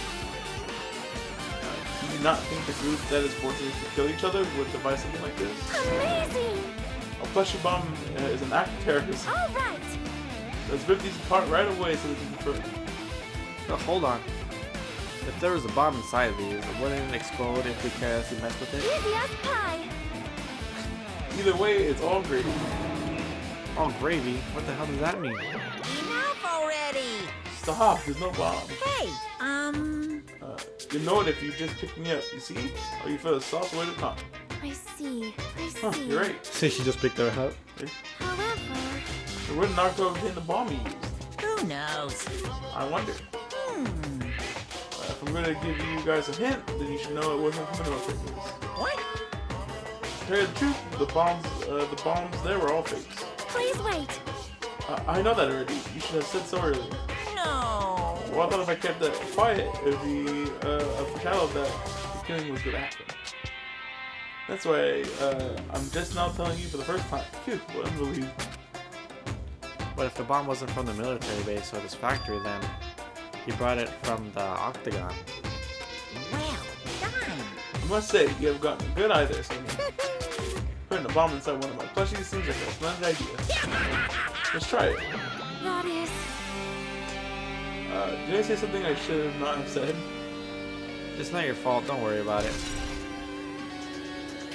Do you not think the group that is forcing us to kill each other would devise something like this? Amazing! A plushie bomb is an act of terrorism. All right. Let's rip these apart right away so we can confirm. No, hold on. If there was a bomb inside of these, wouldn't it explode if we carelessly mess with it? Easy as pie. Either way, it's all gravy. All gravy? What the hell does that mean? Enough already! Stop, there's no bomb. Hey, You know it if you just pick me up, you see? Or you feel a soft way to come. I see. Huh, you're right. So she just picked her up? However... So where did Naruto obtain the bomb he used? who knows? I wonder. If I'm gonna give you guys a hint, then you should know it wasn't from the military base. What? To tell you the truth, the bombs there were all fakes. Please wait. I know that already. You should have said so earlier. No. Well, I thought if I kept that quiet, it would be a foretell that the killing was gonna happen. That's why I'm just now telling you for the first time. Phew, what unbelievable. But if the bomb wasn't from the military base or this factory, then he brought it from the Octagon. Well done. I must say, you have gotten a good eye there, Sonia. Putting a bomb inside one of my plushies seems like a splendid idea. Let's try it. That is... Did I say something I should not have said? It's not your fault, don't worry about it.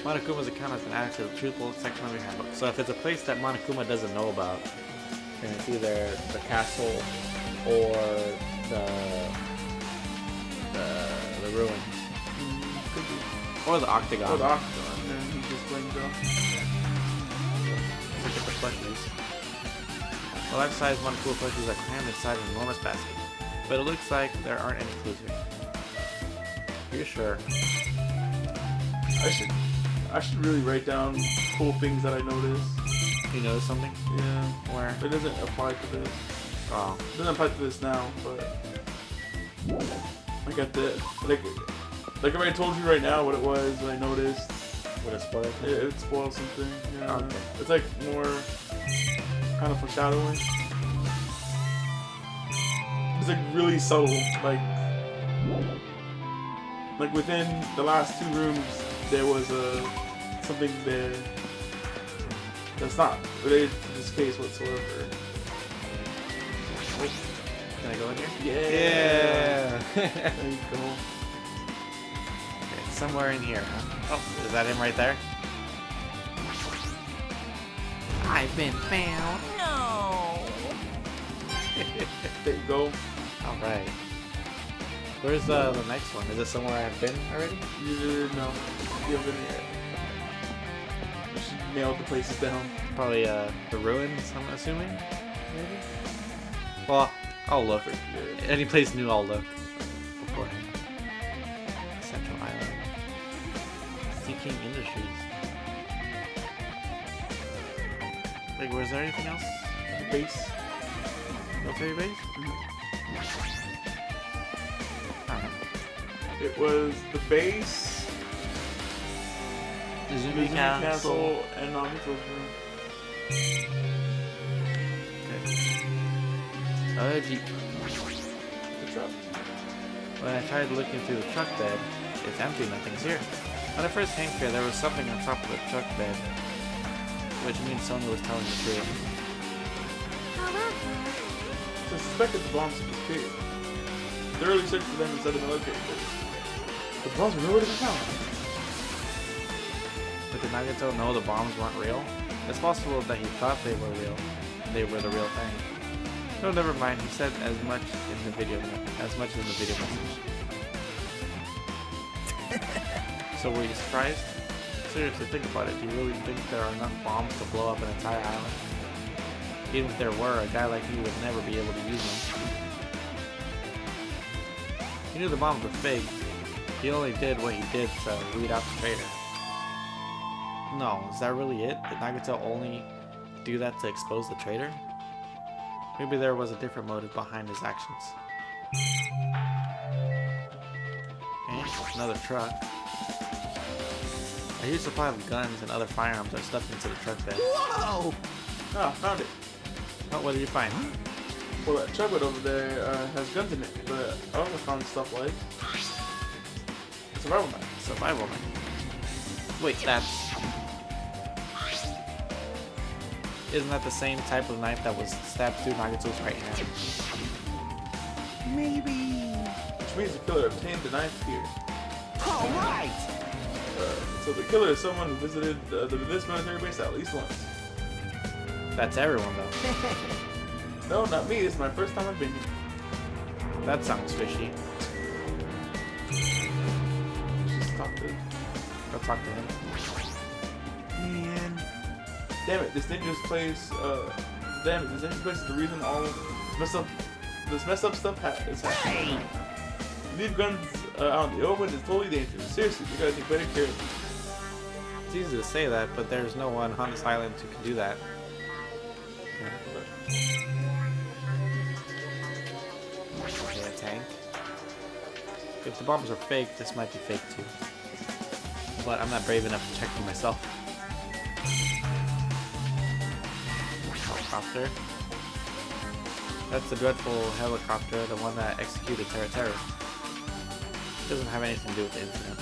Monokuma's account has been added to the truthful section of your handbook. So if it's a place that Monokuma doesn't know about, then it's either the castle or the ruins. Could be. Or the Octagon. Or the Octagon, and he just blamed it off. Look at the plushies. The life-size one cool plushies are crammed inside an enormous basket, but it looks like there aren't any clues here. You're sure? I should really write down cool things that I noticed. You notice something? Yeah. Where? It doesn't apply to this. Oh. It doesn't apply to this now, but I got the like if I told you right now what it was, what I noticed. Would it spoil it? It spoiled something. Yeah. Okay. It's like more kind of foreshadowing. It's like really subtle, like within the last 2 rooms there was something there that's not related to this case whatsoever. Can I go in here? Yeah. Yeah. There you go. Okay, somewhere in here, huh? Oh, is that him right there? I've been found. No. There you go. Alright. Where's the next one? Is it somewhere I've been already? You know, you haven't been yet. You should nail the places down. Probably the ruins, I'm assuming? Maybe? Well, I'll look. Yeah. Any place new, I'll look beforehand. Central Island. Seeking Industries. Wait, was there anything else? The base. Military base? It was the base, The the Zumi Zumi Castle, and Nagito's room. Okay. Jeep. The truck. When I tried looking through the truck bed, it's empty, nothing's here. When I first came here, there was something on top of the truck bed, which means Sonya was telling the truth. However, So suspected the bombs had disappeared. Thoroughly searched for them inside the military base. The bombs were nowhere to be found. But did Nagato know the bombs weren't real? It's possible that he thought they were real. They were the real thing. No, never mind. He said as much in the video message. So were you surprised? Seriously, think about it. Do you really think there are enough bombs to blow up an entire island? Even if there were, a guy like you would never be able to use them. He knew the bombs were fake. He only did what he did to weed out the traitor. No, is that really it? Did Nagato only do that to expose the traitor? Maybe there was a different motive behind his actions. And another truck. A huge supply of guns and other firearms are stuffed into the truck bed. Whoa! Ah, found it. Oh, what did you find? Well, that truck bed over there has guns in it, but I also found stuff like a survival knife. Survival knife. Wait, that's... Isn't that the same type of knife that was stabbed through Nagato's right hand? Maybe. Which means the killer obtained the knife here. All right. So the killer is someone who visited this military base at least once. That's everyone, though. No, not me. This is my first time I've been here. That sounds fishy. Just talk to him. Go talk to him. Man. Damn it, this dangerous place, is the reason all this messed up stuff is happening. Leave guns out in the open is totally dangerous. Seriously, you gotta take better care of them. It's easy to say that, but there's no one on this island who can do that. Okay, a tank. If the bombs are fake, this might be fake too. But I'm not brave enough to check for myself. Helicopter. That's the dreadful helicopter, the one that executed Terra. Doesn't have anything to do with the incident.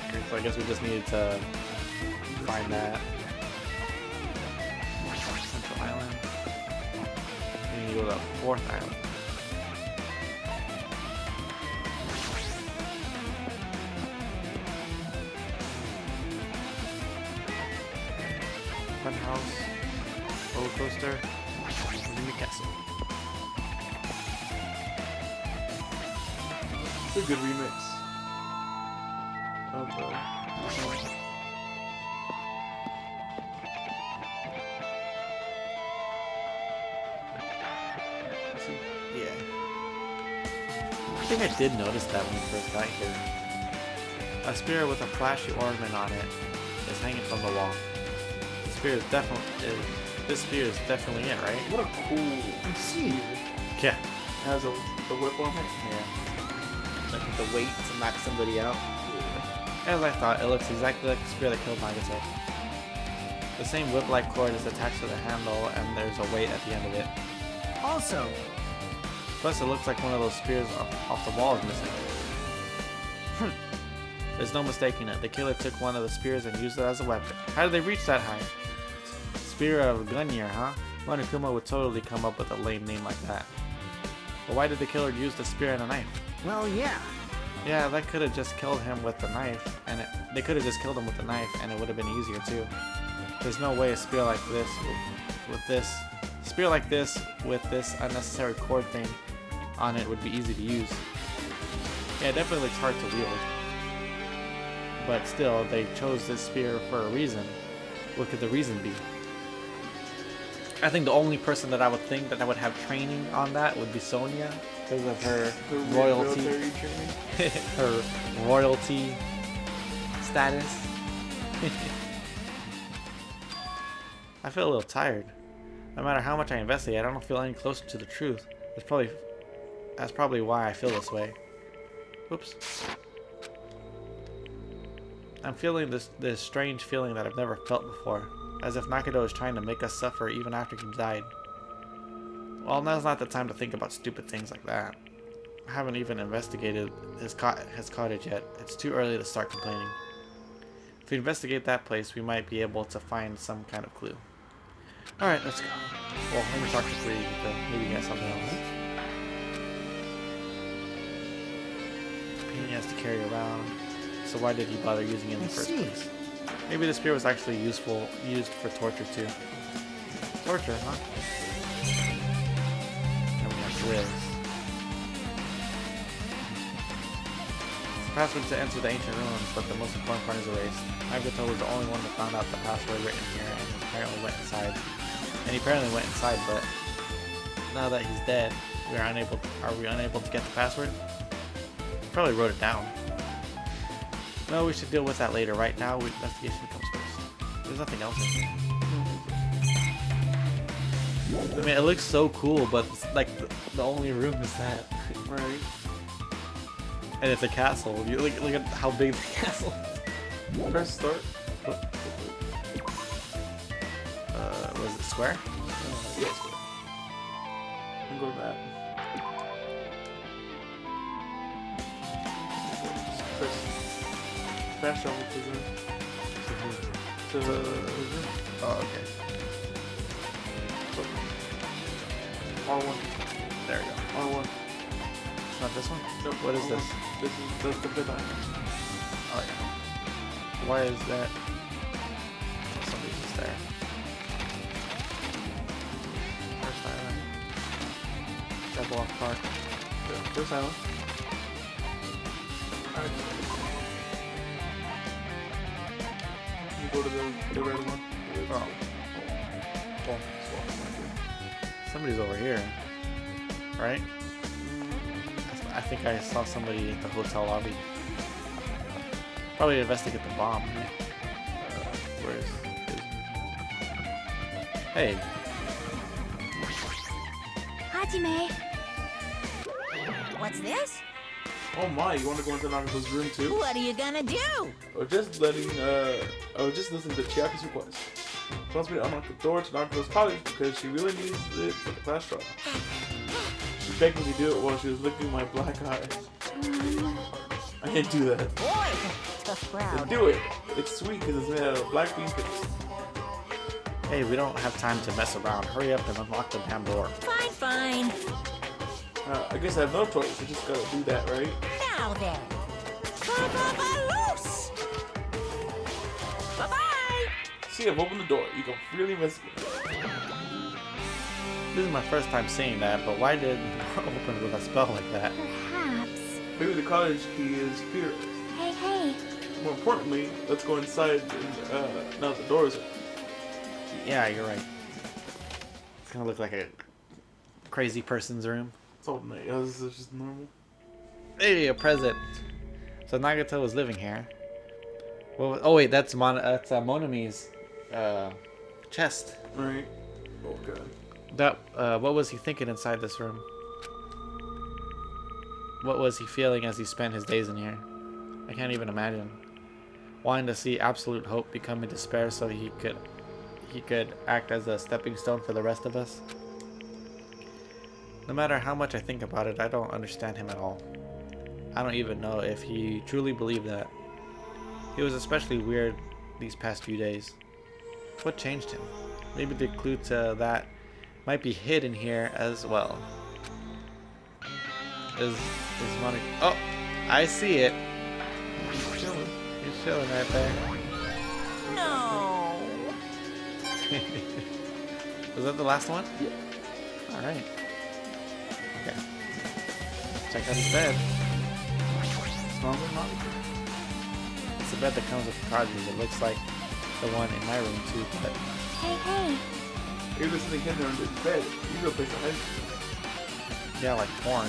Okay, so I guess we just needed to find that. Central Island. We need to go to the 4th island. Funhouse, roller coaster, Zumi Castle. It's a good remix of the song. think I did notice that when we first got here. A spear with a flashy ornament on it is hanging from the wall. This spear is definitely it, right? What a cool spear. Yeah. It has the whip on it. Yeah. Like the weight to knock somebody out. As I thought, it looks exactly like the spear that killed Nagato. The same whip-like cord is attached to the handle, and there's a weight at the end of it. Also, Plus, it looks like one of those spears off the wall is missing. There's no mistaking it. The killer took one of the spears and used it as a weapon. How did they reach that high? Spear of Gungnir, huh? Monokuma would totally come up with a lame name like that. But why did the killer use the spear and a knife? well, yeah. Yeah, that could have just killed him with the knife, and they could have just killed him with the knife, and it would have been easier too. There's no way a spear like this, with this unnecessary cord thing on it would be easy to use. Yeah, it definitely looks hard to wield. But still, they chose this spear for a reason. What could the reason be? I think the only person that I would think that I would have training on that would be Sonia, because of her royalty. Her royalty status. I feel a little tired. No matter how much I investigate, I don't feel any closer to the truth. That's probably why I feel this way. Oops. I'm feeling this strange feeling that I've never felt before, as if Nagato is trying to make us suffer even after he died. Well, now's not the time to think about stupid things like that. I haven't even investigated his cottage yet. It's too early to start complaining. If we investigate that place, we might be able to find some kind of clue. Alright, let's go. Well, let me talk to Free, maybe he has something else. He has to carry around. So why did he bother using it in the first place? Maybe the spear was actually used for torture too. Torture, huh? And we have Riz. The password to enter the ancient ruins, but the most important part is erased. Nagato was the only one that found out the password written here, and he apparently went inside. But now that he's dead, are we unable to get the password? Probably wrote it down. No, we should deal with that later. Right now, investigation comes first. There's nothing else in here. I mean, it looks so cool, but it's like the only room is that. Right. And it's a castle. You look at how big the castle is. Press start. Was it square? Yes. I'm going back. Press fast travel to the room. Oh, okay. R1. There we go. R1. It's not this one? Nope. What is R1. this? This is the fifth item. Oh, yeah. Why is that? Oh, somebody's just there. First island. Double off park. Yeah, first island. Alright. You go to the red one. Oh. Cool. Somebody's over here. Right? I think I saw somebody at the hotel lobby. Probably investigate the bomb. Where is Hey. Hajime. What's this? Oh my, you want to go into Nagato's room too? What are you gonna do? Or just listening to Chiaki's request. She wants me to unlock the door to Nagato's cottage because she really needs it for the class trial. She begged me to do it while she was licking my black eye. I can't do that. Boy, tough crowd. Then do it. It's sweet because it's made out of black bean paste. Hey, we don't have time to mess around. Hurry up and unlock the damn door. Fine. I guess I have no choice. I just gotta do that, right? Now then. Loose. Bye-bye. See, I've opened the door. You can freely investigate. This is my first time seeing that, but why did it open with a spell like that? Perhaps. Maybe the cottage key is fearless. Hey. More importantly, let's go inside and, now the door is open. Yeah, you're right. It's gonna look like a crazy person's room. It's all night. This is just normal. Hey, a present. So Nagato was living here. Well, oh wait, that's Monami's chest. Right. Oh god. That what was he thinking inside this room? What was he feeling as he spent his days in here? I can't even imagine. Wanting to see absolute hope become a despair so he could act as a stepping stone for the rest of us. No matter how much I think about it, I don't understand him at all. I don't even know if he truly believed that. He was especially weird these past few days. What changed him? Maybe the clue to that might be hidden here as well. Is money? Oh, I see it. He's chilling. He's chilling right there. No. Was that the last one? Yeah. All right. Okay. Check out his bed. Stronger, not? It's a bed that comes with cartridges. It looks like the one in my room too, but Hey. Maybe there's something hidden under the bed. You go place to hide. yeah, like porn.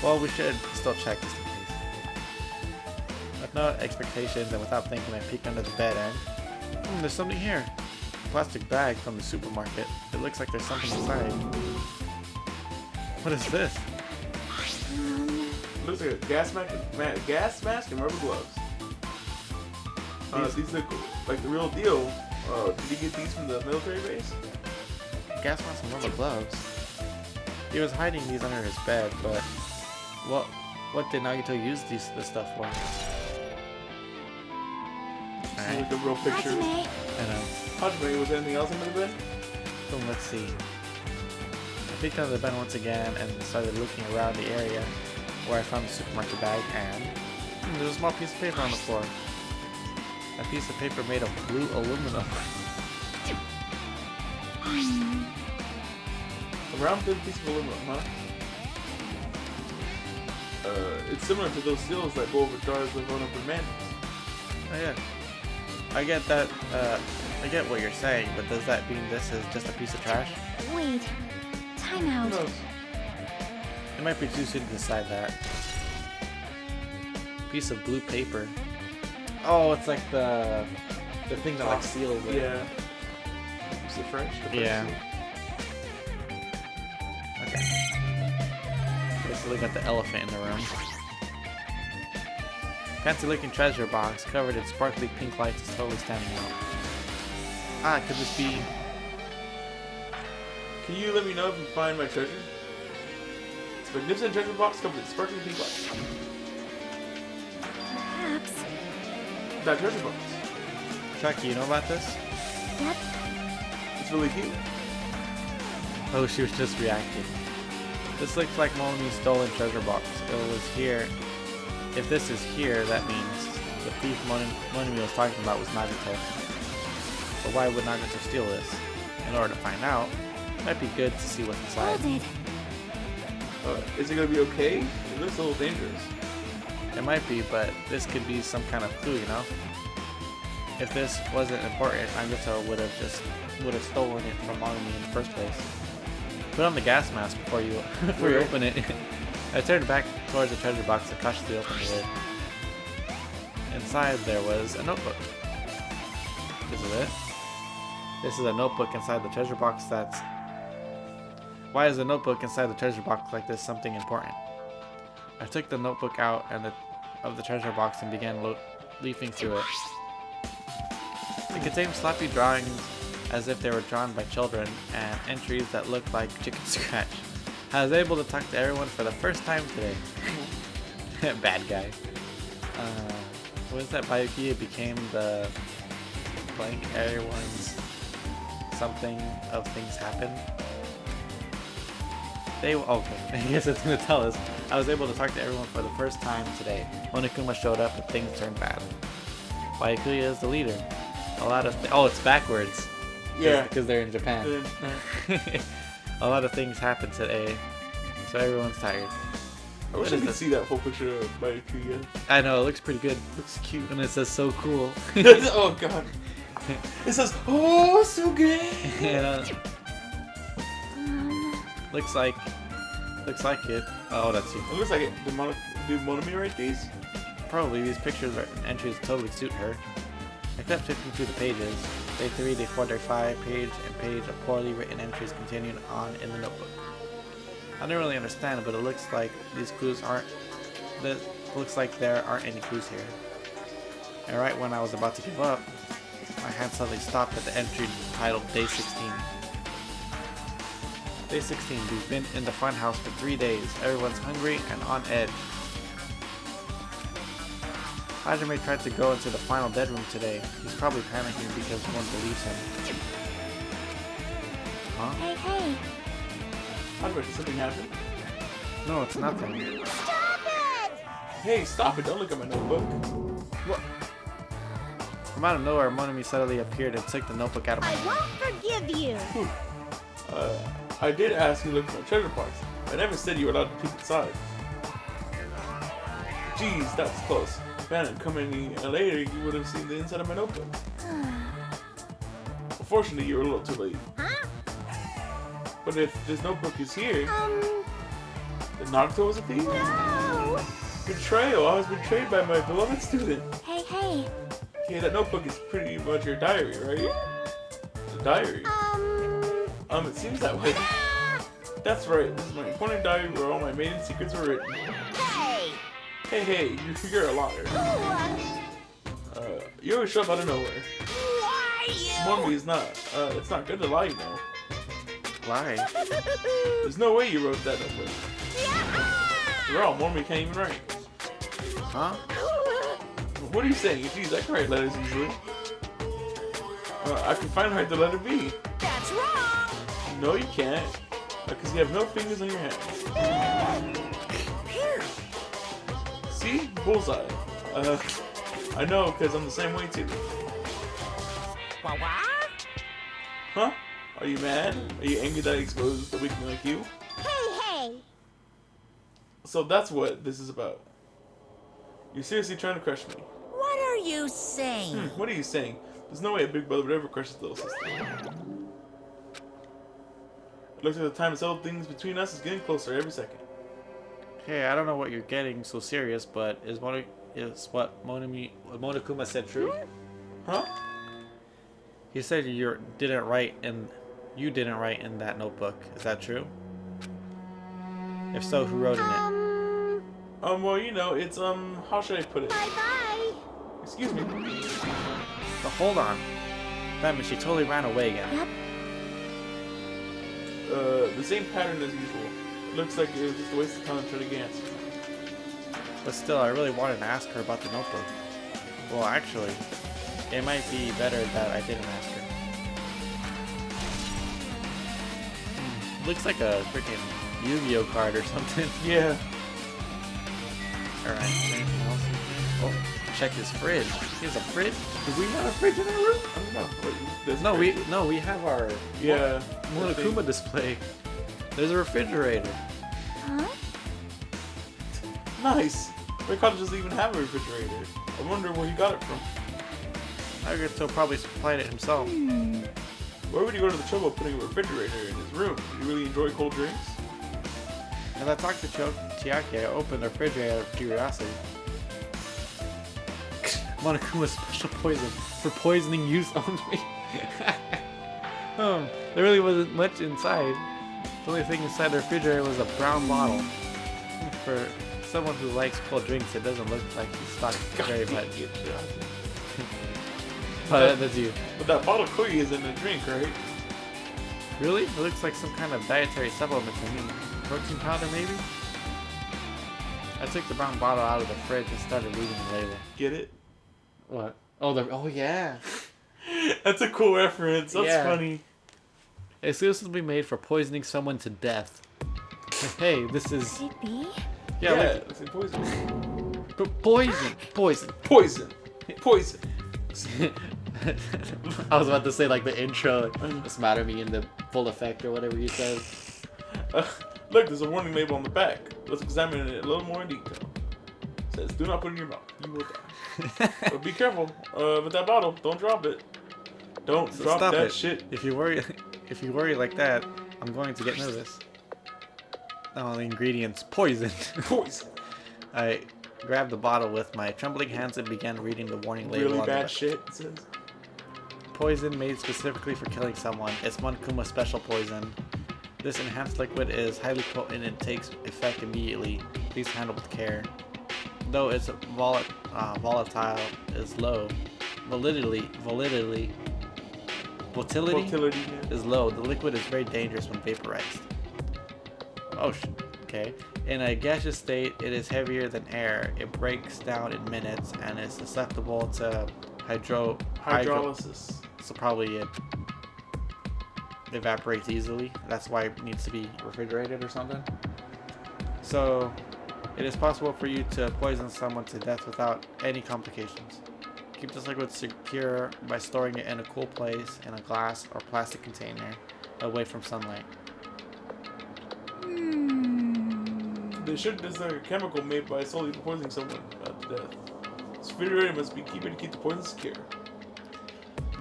Well, we should still check just in case. With no expectations and without thinking, I peek under the bed and there's something here. A plastic bag from the supermarket. It looks like there's something inside. What is this? Looks like a gas mask and rubber gloves. These look like the real deal. Did you get these from the military base? Gas mask and rubber gloves. He was hiding these under his bed, but what did Nagito use this stuff for? Alright. Like a real picture. Hajime. I know. Hajime, was there anything else under the bed? So let's see. I peeked under the bed once again and started looking around the area where I found the supermarket bag, and there's a small piece of paper on the floor. A piece of paper made of blue aluminum. A round thin piece of aluminum, huh? It's similar to those seals that go over jars of unopened mayonnaise. Oh yeah. I get that, I get what you're saying, but does that mean this is just a piece of trash? Wait. Time Who out. knows? It might be too soon to decide that. Piece of blue paper. Oh, it's like the thing that like seals it. Yeah. Is it French? The French Yeah. seal? Okay. Basically got the elephant in the room. Fancy looking treasure box covered in sparkly pink lights is totally standing out. Ah, could this be... Can you let me know if you find my treasure? It's a magnificent treasure box covered in sparkling pink lights. Perhaps. That treasure box. Chucky, you know about this? Yep. It's really cute. Oh, she was just reacting. This looks like Molony's stolen treasure box. It was here. If this is here, that means the thief Monami was talking about was Nagato. But why would Nagato steal this? In order to find out, it might be good to see what's inside. Hold it. Is it gonna be okay? It looks a little dangerous. It might be, but this could be some kind of clue, you know? If this wasn't important, Nagato would have stolen it from Monami in the first place. Put on the gas mask before you open it. I turned back towards the treasure box and cautiously opened the lid. Inside there was a notebook. This is it. This is a notebook inside the treasure box that's... Why is a notebook inside the treasure box like this something important? I took the notebook out of the treasure box and began leafing through it. It contained sloppy drawings as if they were drawn by children and entries that looked like chicken scratch. I was able to talk to everyone for the first time today. Bad guy. What is that? Bayuki became the blank everyone's something of things happen. Okay, I guess it's gonna tell us. I was able to talk to everyone for the first time today. Onokuma showed up and things turned bad. Bayuki is the leader. A lot of it's backwards. Yeah. Because they're in Japan. A lot of things happened today, so everyone's tired. I wish I could see that full picture of Bayuki. I know, it looks pretty good. Looks cute. And it says so cool. Oh god. It says, oh, so good. And, looks like it. Oh, that's you. It looks like it. Do Monami write these? Probably these pictures and entries totally suit her. I kept flipping through the pages. Day 3, Day 4, Day 5, page and page of poorly written entries continued on in the notebook. I don't really understand, but it looks like these clues aren't. It looks like there aren't any clues here. And right when I was about to give up, my hand suddenly stopped at the entry titled Day 16. Day 16. We've been in the fun house for 3 days. Everyone's hungry and on edge. Hajime tried to go into the final bedroom today. He's probably panicking because no one believes him. Huh? Hey, hey. Hajime, did something happen? No, it's nothing. Stop it! Hey, stop it! Don't look at my notebook. What? From out of nowhere, Monami suddenly appeared and took the notebook out of my I hand. won't forgive you. I did ask you to look for my treasure box. I never said you were allowed to peek inside. Jeez, that's close. If I hadn't come any later, you would have seen the inside of my notebook. Unfortunately, you were a little too late. Huh? But if this notebook is here, then Naruto was a thief? No! Betrayal! I was betrayed by my beloved student. Hey, hey. Hey, that notebook is pretty much your diary, right? The diary. It seems that way. That's right. This is my important diary where all my maiden secrets are written. Hey! Hey, you're a liar. You always show up out of nowhere. Why Mommy is not. It's not good to lie, you know. Lie? There's no way you wrote that notebook. After all, Mommy can't even write. Huh? What are you saying? Jeez, I can write letters easily. I can find write the letter B. That's wrong! No, you can't. Because you have no fingers on your hands. See? Bullseye. I know, because I'm the same way too. What? Huh? Are you mad? Are you angry that I exposed the weakling like you? Hey, hey! So that's what this is about. You're seriously trying to crush me. What are you saying? What are you saying? There's no way a big brother would ever crush his little sister. It looks like the time to settle things between us is getting closer every second. Hey, I don't know what you're getting so serious, but is what Monokuma said true? Huh? He said you didn't write in that notebook. Is that true? If so, who wrote in it? Well, you know, it's, how should I put it? Bye-bye! Excuse me. But hold on. That means she totally ran away again. Yep. The same pattern as usual. It looks like it was just a waste of time trying to get answers. But still, I really wanted to ask her about the notebook. Well, actually, it might be better that I didn't ask her. Looks like a freaking Yu-Gi-Oh card or something. Yeah. Alright, anything else? Oh, check his fridge. He has a fridge? Do we have a fridge in our room? I don't know. We have our Yeah. Monokuma display. There's a refrigerator. Huh? Nice. My cottage doesn't even have a refrigerator. I wonder where he got it from. Nagato probably supplied it himself. Why would he go to the trouble of putting a refrigerator in his room? Did he really enjoy cold drinks? As I talked to Chiaki, I opened the refrigerator out of curiosity. Monokuma's special poison for poisoning use only. There really wasn't much inside. The only thing inside the refrigerator was a brown bottle. For someone who likes cold drinks, it doesn't look like he's stocked very much. But that's you. But that bottle koi isn't a drink, right? Really? It looks like some kind of dietary supplement to me. Protein powder, maybe? I took the brown bottle out of the fridge and started reading the label. Get it? What? Oh yeah. That's a cool reference. That's Yeah. funny. Exclusively made for poisoning someone to death. Hey, this is... Could it be? Yeah, it's like poison. poison. Poison. Poison. Poison. I was about to say like the intro. This matter me in the full effect or whatever you said. Look, there's a warning label on the back. Let's examine it a little more in detail. It says, do not put it in your mouth. You will die. But be careful with that bottle. Don't drop it. Don't drop Stop that it. shit. If you worry like that, I'm going to get nervous. The ingredients: poison. Poison. I grabbed the bottle with my trembling hands and began reading the warning label Really on the bad back. shit, it says. Poison made specifically for killing someone. It's Monkuma special poison. This enhanced liquid is highly potent and takes effect immediately. Please handle with care. Though its volatile is low, volatility Yeah. is low. The liquid is very dangerous when vaporized. Oh, okay. In a gaseous state, it is heavier than air. It breaks down in minutes and is susceptible to Hydrolysis. So probably it evaporates easily. That's why it needs to be refrigerated or something. So it is possible for you to poison someone to death without any complications. Keep this liquid secure by storing it in a cool place in a glass or plastic container away from sunlight. This is a chemical made by solely poisoning someone to death. This refrigerator must be keep the poison secure.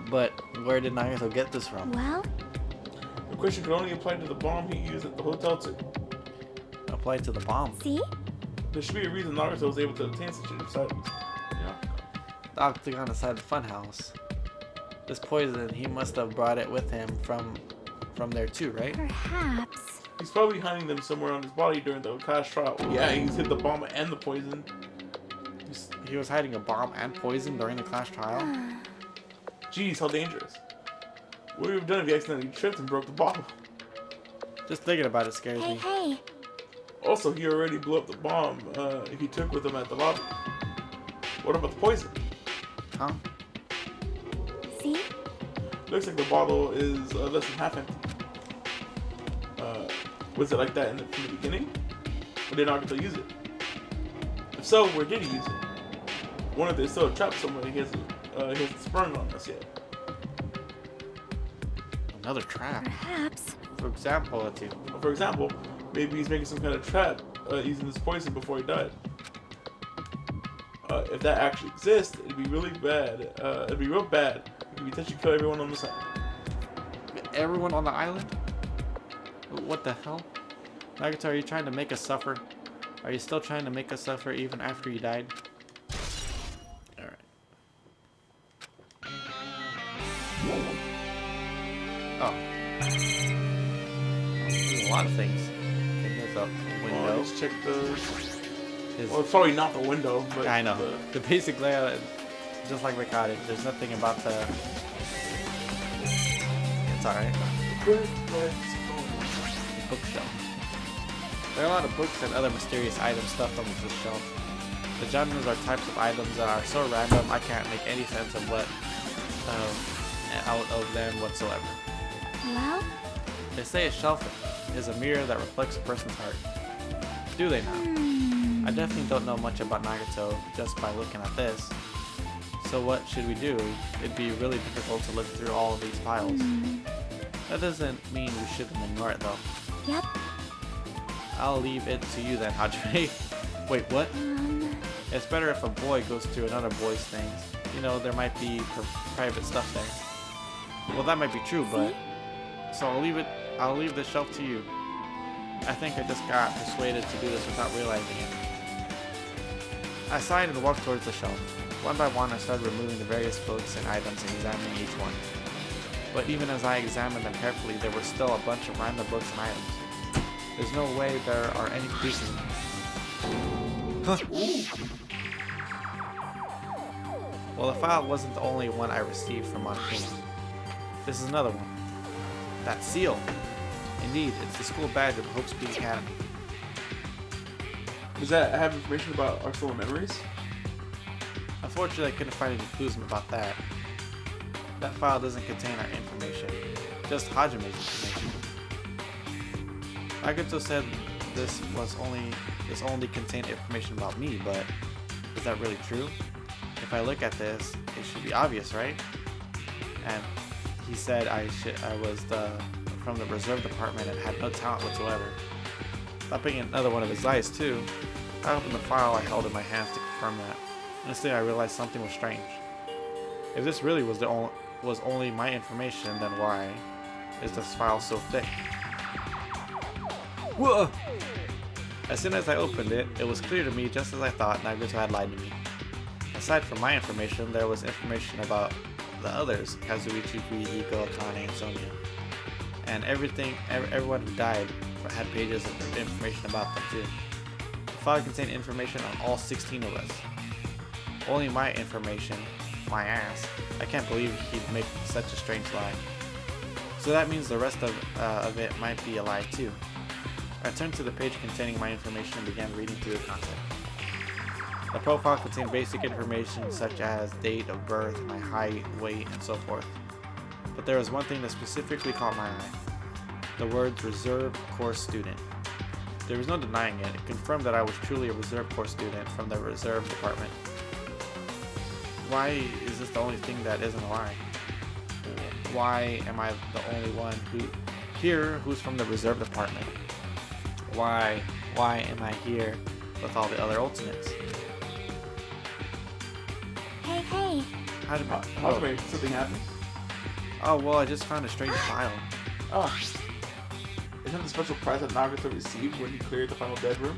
But where did Nagato get this from? Well, The question could only apply to the bomb he used at the hotel too. Applied to the bomb. see? There should be a reason Naruto was able to obtain such a substance. Yeah. The octagon inside the funhouse. This poison, he must have brought it with him from there too, right? Perhaps. He's probably hiding them somewhere on his body during the class trial. Yeah, he's hit the bomb and the poison. He was hiding a bomb and poison during the class trial. Jeez, how dangerous. What would we have done if he accidentally tripped and broke the bottle? Just thinking about it scares Hey, me. hey. Also, he already blew up the bomb he took with him at the lobby. What about the poison? Huh? See? Looks like the bottle is less than half empty. Was it like that from the beginning? Or did Nagato use it? If so, where did he use it? One of them is still trapped somewhere he hasn't sprung on us yet. Another trap. Perhaps. For example, For example, maybe he's making some kind of trap using this poison before he died. If that actually exists, it'd be really bad. It'd be real bad. It could potentially kill everyone on the side. everyone on the island? What the hell? Nagato, are you trying to make us suffer? Are you still trying to make us suffer even after you died? Alright. Oh. There's a lot of things. Okay, there's a window. Let's check the... His- Well, it's probably not the window, but... I know. The basic layout, just like the cottage, there's nothing about the... It's alright. Bookshelf. There are a lot of books and other mysterious items stuffed on this shelf. The genres are types of items that are so random I can't make any sense of what out of them whatsoever. Well, They say a shelf is a mirror that reflects a person's heart. Do they now? I definitely don't know much about Nagato just by looking at this. So what should we do? It'd be really difficult to look through all of these files. That doesn't mean we shouldn't ignore it though. yep. I'll leave it to you then, Hajime. Wait, what? It's better if a boy goes through another boy's things. You know, there might be private stuff there. Well, that might be true, but... So I'll leave the shelf to you. I think I just got persuaded to do this without realizing it. I sighed and walked towards the shelf. One by one, I started removing the various books and items and examining each one. But even as I examined them carefully, there were still a bunch of random books and items. There's no way there are any clues in them. Huh. Well, the file wasn't the only one I received from Monkuma. This is another one. That seal. Indeed, it's the school badge of Hope Speed Academy. Does that have information about our stolen memories? Unfortunately, I couldn't find any clues about that. That file doesn't contain our information, just Hajime's information. Nagato said this only contained information about me, but is that really true? If I look at this, it should be obvious, right? And he said I was from the reserve department and had no talent whatsoever. Stopping another one of his eyes too, I opened the file I held in my hands to confirm that. Instead, I realized something was strange. If this really was only my information, then why is this file so thick? Whoa! As soon as I opened it, it was clear to me, just as I thought, Nagato had lied to me. Aside from my information, there was information about the others, Kazuichi, Hiko, Akane, and Sonia. And everyone who died had pages of information about them too. The file contained information on all 16 of us. Only my information, my ass. I can't believe he'd make such a strange lie. So that means the rest of it might be a lie too. I turned to the page containing my information and began reading through the content. The profile contained basic information such as date of birth, my height, weight, and so forth. But there was one thing that specifically caught my eye. The words reserve course student. There was no denying it. It confirmed that I was truly a reserve course student from the reserve department. Why is this the only thing that isn't a lie? Why am I the only one who's from the reserve department? Why am I here with all the other ultimates? Hey. How did something happen? Oh, well, I just found a strange file. Oh. Isn't the special prize that Nagato received when he cleared the final dead room?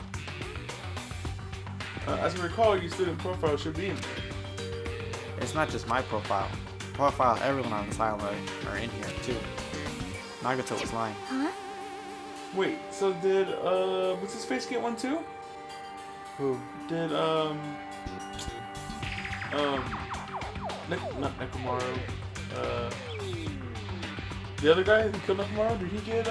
As I recall, your student profile should be in there. It's not just my profile. Profile everyone on this island are in here, too. Nagato was lying. Huh? Wait, so did, what's his face get one too? Who? Did, not Nekomaru, the other guy who killed Nekomaru, did he get,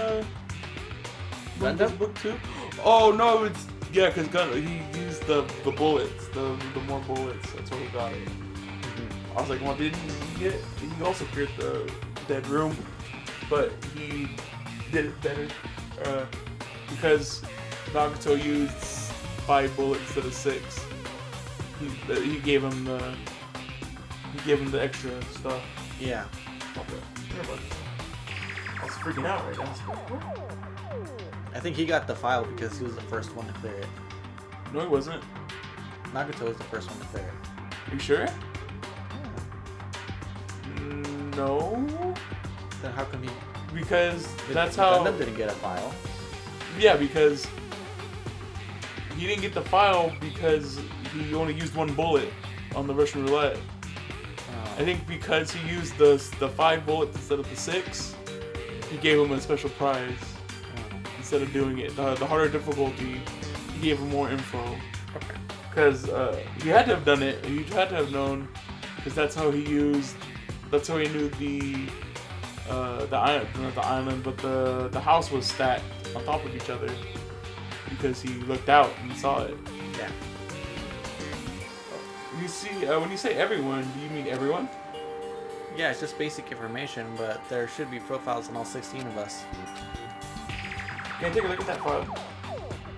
this book too? Oh, no, yeah, because he used the bullets, the more bullets, that's what he got it. I was like, well, didn't he also cleared the dead room, but he did it better, because Nagato used 5 bullets instead of 6. He gave him the extra stuff. Yeah. Okay. I was freaking out right now. I think he got the file because he was the first one to clear it. No, he wasn't. Nagato was the first one to clear it. Are you sure? No. Then how come he? Because that's how. Gundam didn't get a file. Yeah, because he didn't get the file because he only used 1 bullet on the Russian roulette. Oh. I think because he used the 5 bullets instead of the 6, he gave him a special prize instead of doing it. The harder difficulty, he gave him more info. Okay. Because he had to have done it. He had to have known, because that's how he used. That's how he knew the island, not the island, but the house was stacked on top of each other because he looked out and saw it. Yeah. You see, when you say everyone, do you mean everyone? Yeah, it's just basic information, but there should be profiles on all 16 of us. Can I take a look at that file?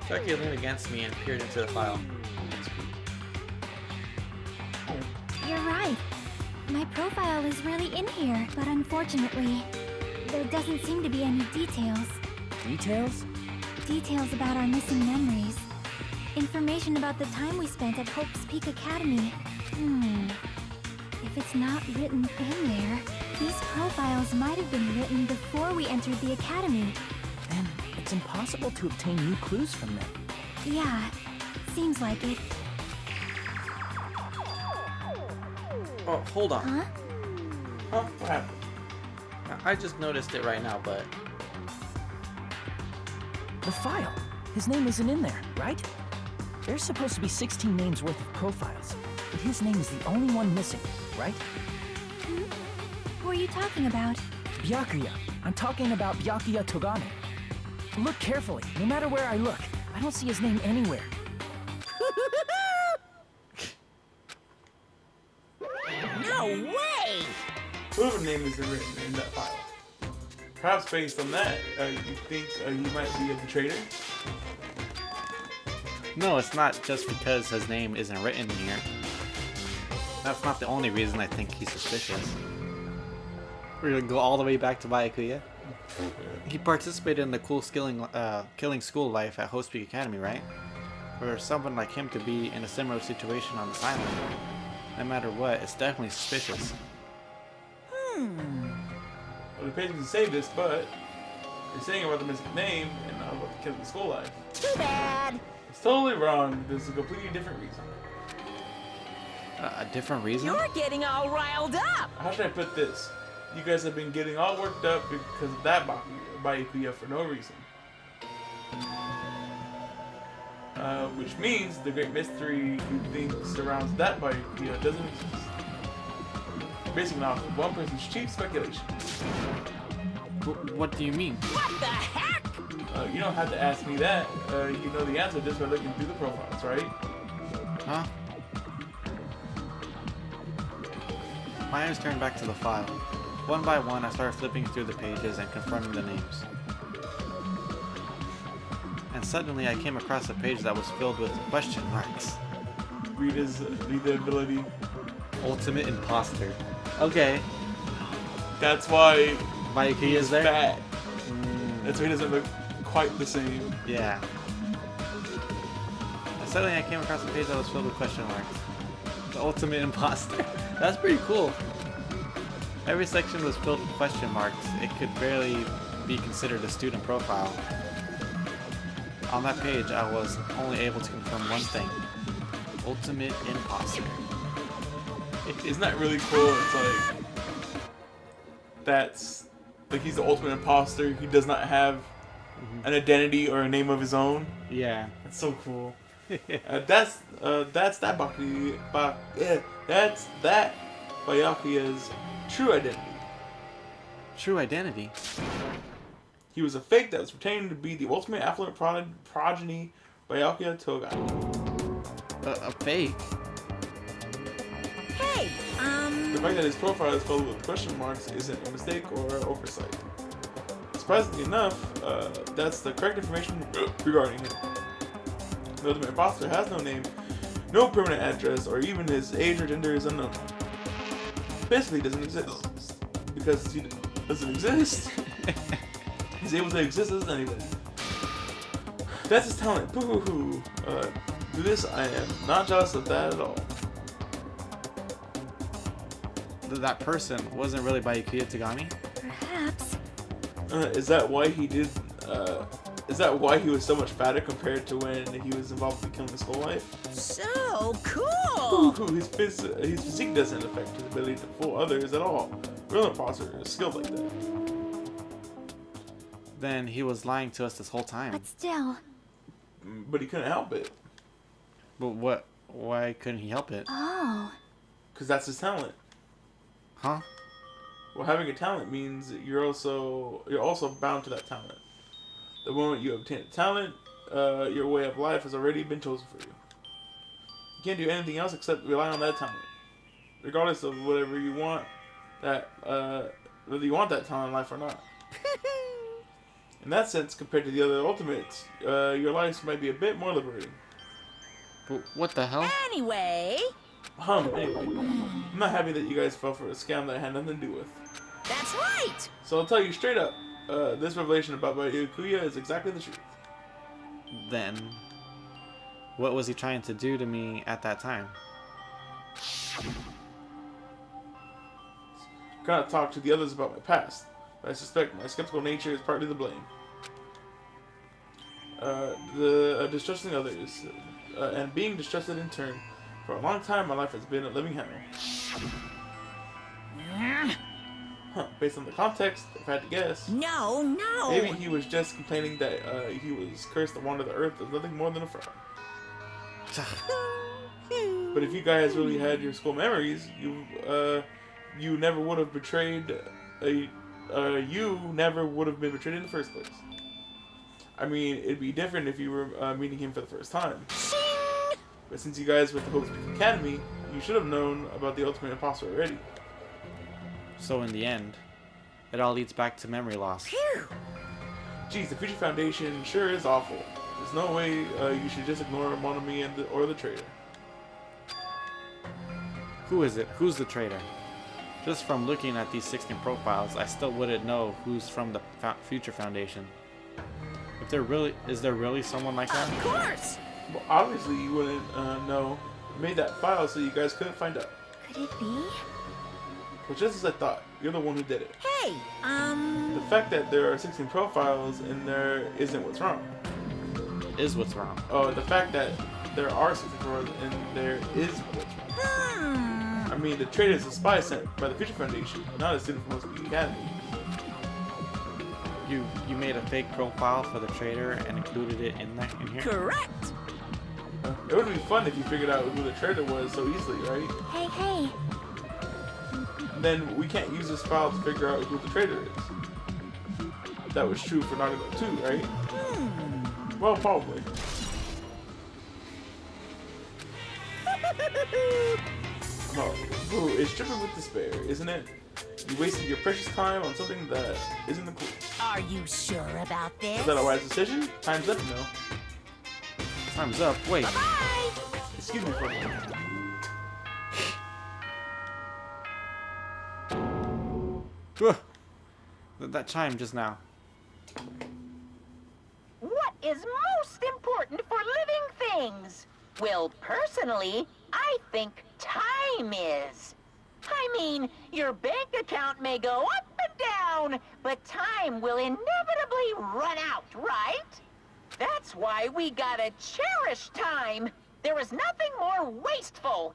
Chucky leaned against me and peered into the file. You're right. My profile is really in here, but unfortunately, there doesn't seem to be any details. Details? Details about our missing memories. Information about the time we spent at Hope's Peak Academy. If it's not written in there, these profiles might have been written before we entered the academy. Then it's impossible to obtain new clues from them. Yeah, seems like it. Oh, hold on. Huh? Huh? What happened? I just noticed it right now, but The file. His name isn't in there, right? There's supposed to be 16 names worth of profiles, but his name is the only one missing, right? Who are you talking about? Byakuya. I'm talking about Byakuya Togane. Look carefully. No matter where I look, I don't see his name anywhere. No way! Whoever name is written in that file. Perhaps based on that, you think he might be a traitor? no, it's not just because his name isn't written here. That's not the only reason I think he's suspicious. We're gonna go all the way back to Byakuya. He participated in the cool killing school life at Host Peak Academy, right? For someone like him to be in a similar situation on this island, no matter what, it's definitely suspicious. Well, the page doesn't say this, but you're saying about the missing name, and killing the Skull Life. Too bad. It's totally wrong. There's a completely different reason. A different reason? You're getting all riled up. How should I put this? You guys have been getting all worked up because of that Byakuya for no reason. Which means the great mystery you think surrounds that Byakuya doesn't exist. Basing it off of one person's cheap speculation. What do you mean? What the heck? You don't have to ask me that. You know the answer just by looking through the profiles, right? Huh? My eyes turned back to the file. One by one, I started flipping through the pages and confronting the names. And suddenly, I came across a page that was filled with question marks. Read the ability. Ultimate Imposter. Okay. That's why Byakuya he's is there? fat. That's why he doesn't look quite the same. Yeah. And suddenly I came across a page that was filled with question marks. The Ultimate Imposter. That's pretty cool. Every section was filled with question marks. It could barely be considered a student profile. On that page, I was only able to confirm one thing. Ultimate Imposter. Isn't that really cool? It's like... That's... Like, he's the ultimate imposter. He does not have an identity or a name of his own. Yeah. That's so cool. That's that that's that Byakuya's true identity. True identity? He was a fake that was pretending to be the ultimate affluent progeny Byakuya Togami. A fake? Hey, The fact that his profile is filled with question marks isn't a mistake or an oversight. Surprisingly enough, that's the correct information regarding him. The ultimate imposter has no name, no permanent address, or even his age or gender is unknown. Basically, doesn't exist. Because he doesn't exist, he's able to exist as anybody. That's his talent. Boo-hoo-hoo. Do this, I am not jealous of that at all. That person wasn't really Byakuya Togami? Perhaps. Is that why he did? Is that why he was so much fatter compared to when he was involved in killing the Skull Life? so cool. His physique doesn't affect his ability to fool others at all. Real imposters are skilled like that. Then he was lying to us this whole time. But still. But he couldn't help it, But what? Why couldn't he help it? Oh. because that's his talent. Huh? Well, having a talent means you're also bound to that talent. The moment you obtain a talent, your way of life has already been chosen for you. You can't do anything else except rely on that talent, regardless of whatever you want. Whether you want that talent in life or not. In that sense, compared to the other ultimates, your life might be a bit more liberating. But what the hell? Anyway, Anyway, I'm not happy that you guys fell for a scam that I had nothing to do with. that's right. So I'll tell you straight up, this revelation about Byakuya is exactly the truth. Then, what was he trying to do to me at that time? I cannot talk to the others about my past, but I suspect my skeptical nature is partly to blame. Distrusting others, and being distrusted in turn. For a long time, my life has been a living hell. Based on the context, if I had to guess, No. maybe he was just complaining that he was cursed to wander the earth as nothing more than a frog. But if you guys really had your school memories, you never would have betrayed. You never would have been betrayed in the first place. I mean, it'd be different if you were meeting him for the first time. But since you guys went to Hope's Peak Academy, you should have known about the Ultimate Imposter already. So in the end, it all leads back to memory loss. Phew. Geez, the Future Foundation sure is awful. There's no way you should just ignore Monomi or the traitor. Who is it? Who's the traitor? Just from looking at these 16 profiles, I still wouldn't know who's from the Future Foundation. Is there really someone like that? Of course. Well, obviously you wouldn't know. I made that file so you guys couldn't find out. Could it be? But just as I thought, you're the one who did it. Hey, The fact that there are 16 profiles in there isn't what's wrong. is what's wrong. Oh, the fact that there are 64 and there is what's wrong. I mean, the traitor is a spy sent by the Future Foundation, not a student from Mosquito Academy. You made a fake profile for the traitor and included it in here? Correct! It would be fun if you figured out who the traitor was so easily, right? Hey. Then we can't use this file to figure out who the traitor is. That was true for Nagato too, right? Well, probably. No, Boo, it's dripping with despair, isn't it? You wasted your precious time on something that isn't a clue. Are you sure about this? Is that a wise decision? Time's up, no. Time's up. Wait. Bye! Excuse me for a moment. Ugh. That chime just now. What is most important for living things? Well, personally, I think time is. I mean, your bank account may go up and down, but time will inevitably run out, right? That's why we gotta cherish time. There is nothing more wasteful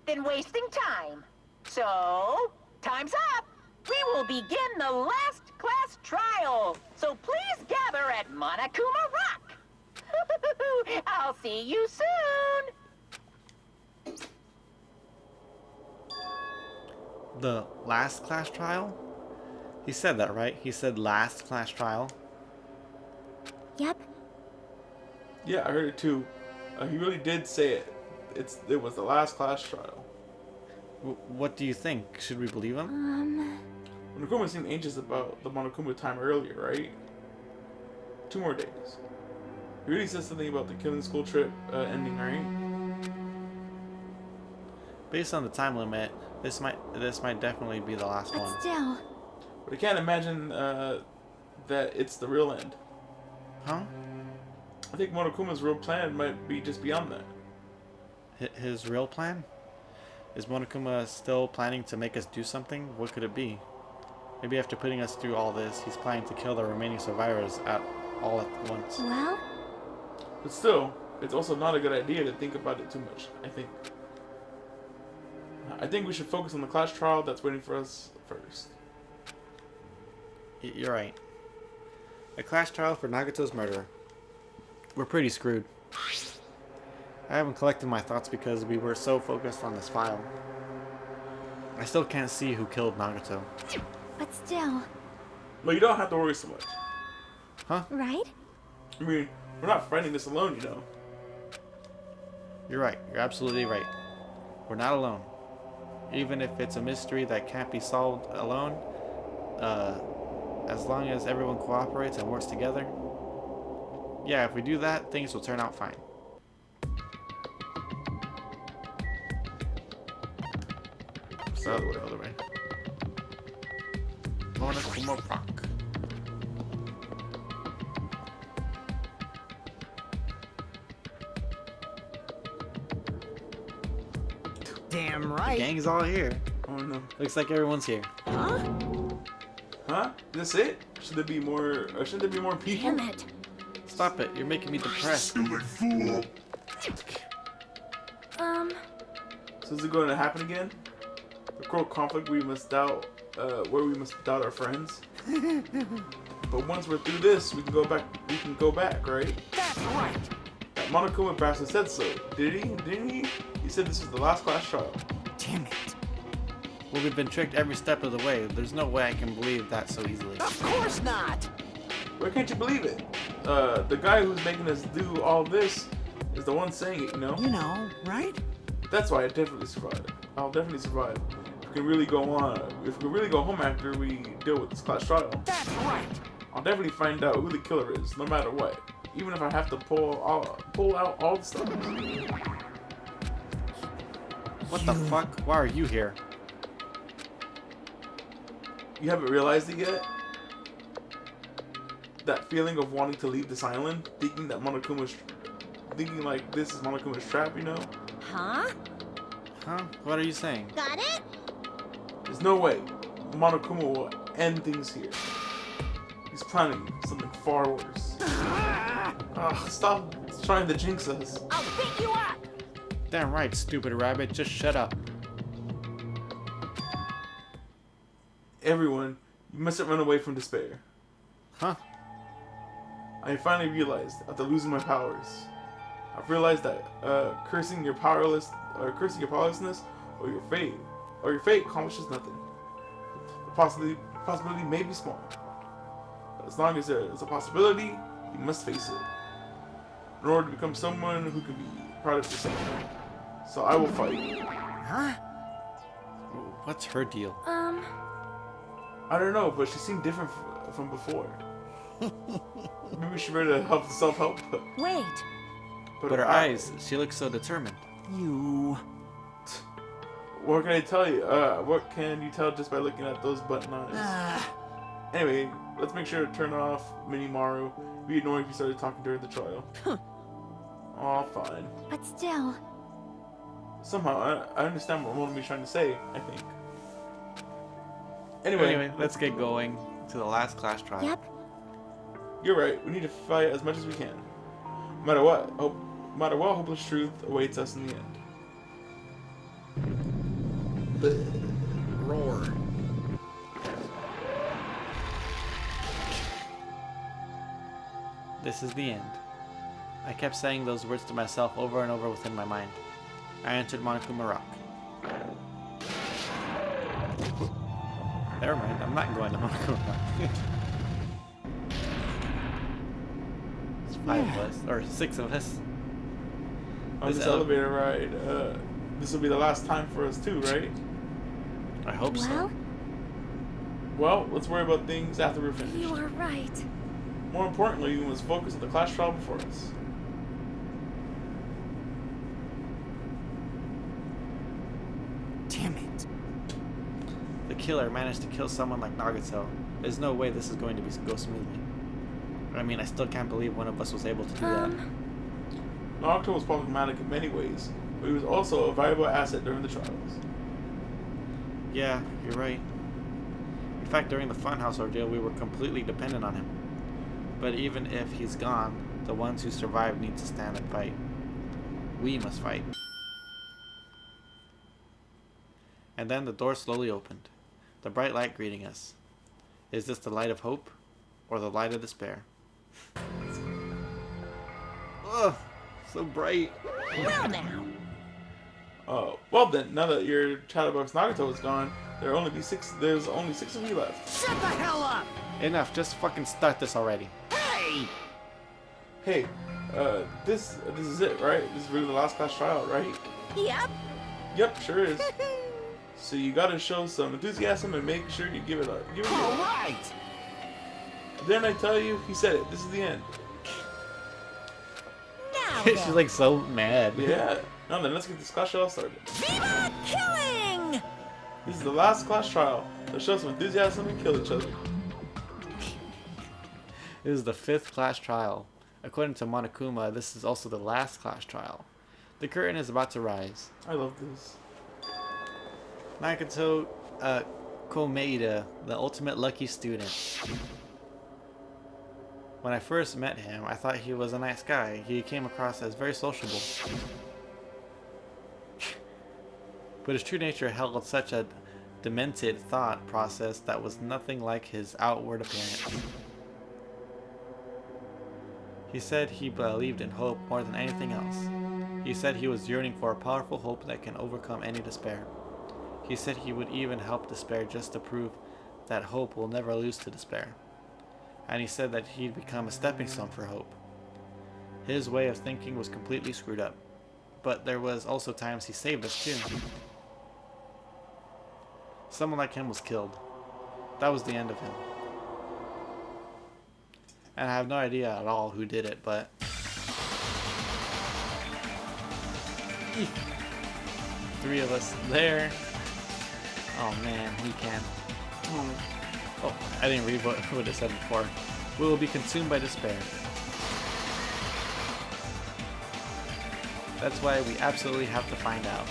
than wasting time. So, time's up. We will begin the last class trial. So please gather at Monokuma Rock. I'll see you soon. The last class trial? He said that, right? He said last class trial. Yep. Yeah, I heard it too. He really did say it. It was the last class trial. What do you think? Should we believe him? Monokuma seemed anxious about the Monokuma time earlier, right? 2 more days. He really said something about the killing school trip ending, right? Based on the time limit, this might definitely be the last But one. still, But I can't imagine that it's the real end. Huh? I think Monokuma's real plan might be just beyond that. His real plan? Is Monokuma still planning to make us do something? What could it be? Maybe after putting us through all this, he's planning to kill the remaining survivors all at once. well, But still, it's also not a good idea to think about it too much, I think. I think we should focus on the class trial that's waiting for us first. You're right. A class trial for Nagato's murder. We're pretty screwed. I haven't collected my thoughts because we were so focused on this file. I still can't see who killed Nagato. but still, But you don't have to worry so much. right? I mean, we're not fighting this alone, you know. You're right. You're absolutely right. We're not alone. Even if it's a mystery that can't be solved alone, as long as everyone cooperates and works together, yeah, if we do that, things will turn out fine. So, the other way. Monokuma Rock. Damn The right. gang's all here. Oh no. Looks like everyone's here. Huh? Huh? That's it? Should there be more? Or should there be more people? Damn it. Stop it. You're making me depressed. So is it going to happen again? A cruel conflict we must doubt, where we must doubt our friends. But once we're through this, we can go back. We can go back, right? That's right. That Monokuma bastard said so. Did he? Didn't he? He said this was the last class trial. Damn it. Well, we've been tricked every step of the way. There's no way I can believe that so easily. Of course not. Why can't you believe it? The guy who's making us do all this is the one saying it, you know? You know, right? That's why I definitely survived. I'll definitely survive. If we can really go on, if we can really go home after we deal with this class trial, That's right. I'll definitely find out who the killer is, no matter what. Even if I have to pull out all the stuff. What the fuck? Why are you here? You haven't realized it yet? That feeling of wanting to leave this island, thinking that thinking like this is Monokuma's trap, you know? Huh? Huh? What are you saying? Got it? There's no way Monokuma will end things here. He's planning something far worse. Stop trying to jinx us. I'll pick you up. Damn right, stupid rabbit. Just shut up. Everyone, you mustn't run away from despair. Huh? I finally realized, after losing my powers, I've realized that cursing your powerlessness or your fate accomplishes nothing. The possibility may be small, but as long as there is a possibility, you must face it. In order to become someone who can be proud of yourself. So I will fight. Huh? What's her deal? I don't know, but she seemed different from before. Maybe she's ready to help self-help. Wait. But her eyes, she looks so determined. You... What can I tell you? What can you tell just by looking at those button eyes? Anyway, let's make sure to turn off Mini Maru. It'd be annoying if you started talking during the trial. Aw, fine. But still, Somehow, I understand what Monomi's trying to say, I think. Anyway, Let's get going to the last class trial. yep. you're right. We need to fight as much as we can. No matter what, hopeless truth awaits us in the end. Roar. This is the end. I kept saying those words to myself over and over within my mind. I entered Monokuma Rock. Never mind, I'm not going to Monokuma Rock. It's 5 of us, or 6 of us. On this elevator ride, this will be the last time for us too, right? I hope Well, so. Well, let's worry about things after we're finished. you are right. More importantly, we must focus on the class trial before us. Damn it. The killer managed to kill someone like Nagato. There's no way this is going to go smoothly. I mean, I still can't believe one of us was able to do that. Naruto was problematic in many ways, but he was also a valuable asset during the trials. Yeah, you're right. In fact, during the Funhouse ordeal, we were completely dependent on him. But even if he's gone, the ones who survived need to stand and fight. We must fight. And then the door slowly opened, the bright light greeting us. Is this the light of hope, or the light of despair? Ugh, so bright. Well now. Well then, now that your Chatterbox Nagato is gone, there's only 6 of you left. Shut the hell up. Enough, just fucking start this already. Hey. Hey, this is it, right? This is really the last class trial, right? Yep. Yep, sure is. So you gotta show some enthusiasm and make sure you give it up. All right. Didn't I tell you? He said it. This is the end. Now She's then. like so mad. Yeah. Now then, let's get this class trial started. Viva killing! This is the last class trial. Let's show some enthusiasm and kill each other. This is the 5th class trial. According to Monokuma, this is also the last class trial. The curtain is about to rise. I love this. Nagato Komeida, the ultimate lucky student. When I first met him, I thought he was a nice guy. He came across as very sociable. But his true nature held such a demented thought process that was nothing like his outward appearance. He said he believed in hope more than anything else. He said he was yearning for a powerful hope that can overcome any despair. He said he would even help despair just to prove that hope will never lose to despair. And he said that he'd become a stepping stone for hope. His way of thinking was completely screwed up. But there was also times he saved us too. Someone like him was killed. That was the end of him. And I have no idea at all who did it, but... 3 of us there. Oh man, we can. Oh, I didn't read what it said before. We will be consumed by despair. That's why we absolutely have to find out.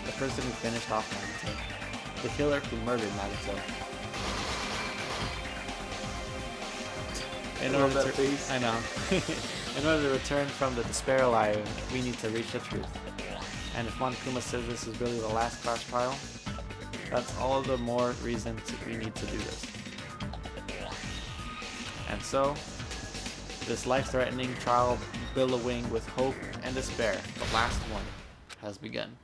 The person who finished off Nagato. The killer who murdered Nagato. In I love order that to, face. I know. In order to return from the despair alive, we need to reach the truth. And if Monokuma says this is really the last class trial, that's all the more reason we need to do this. And so, this life-threatening trial billowing with hope and despair, the last one, has begun.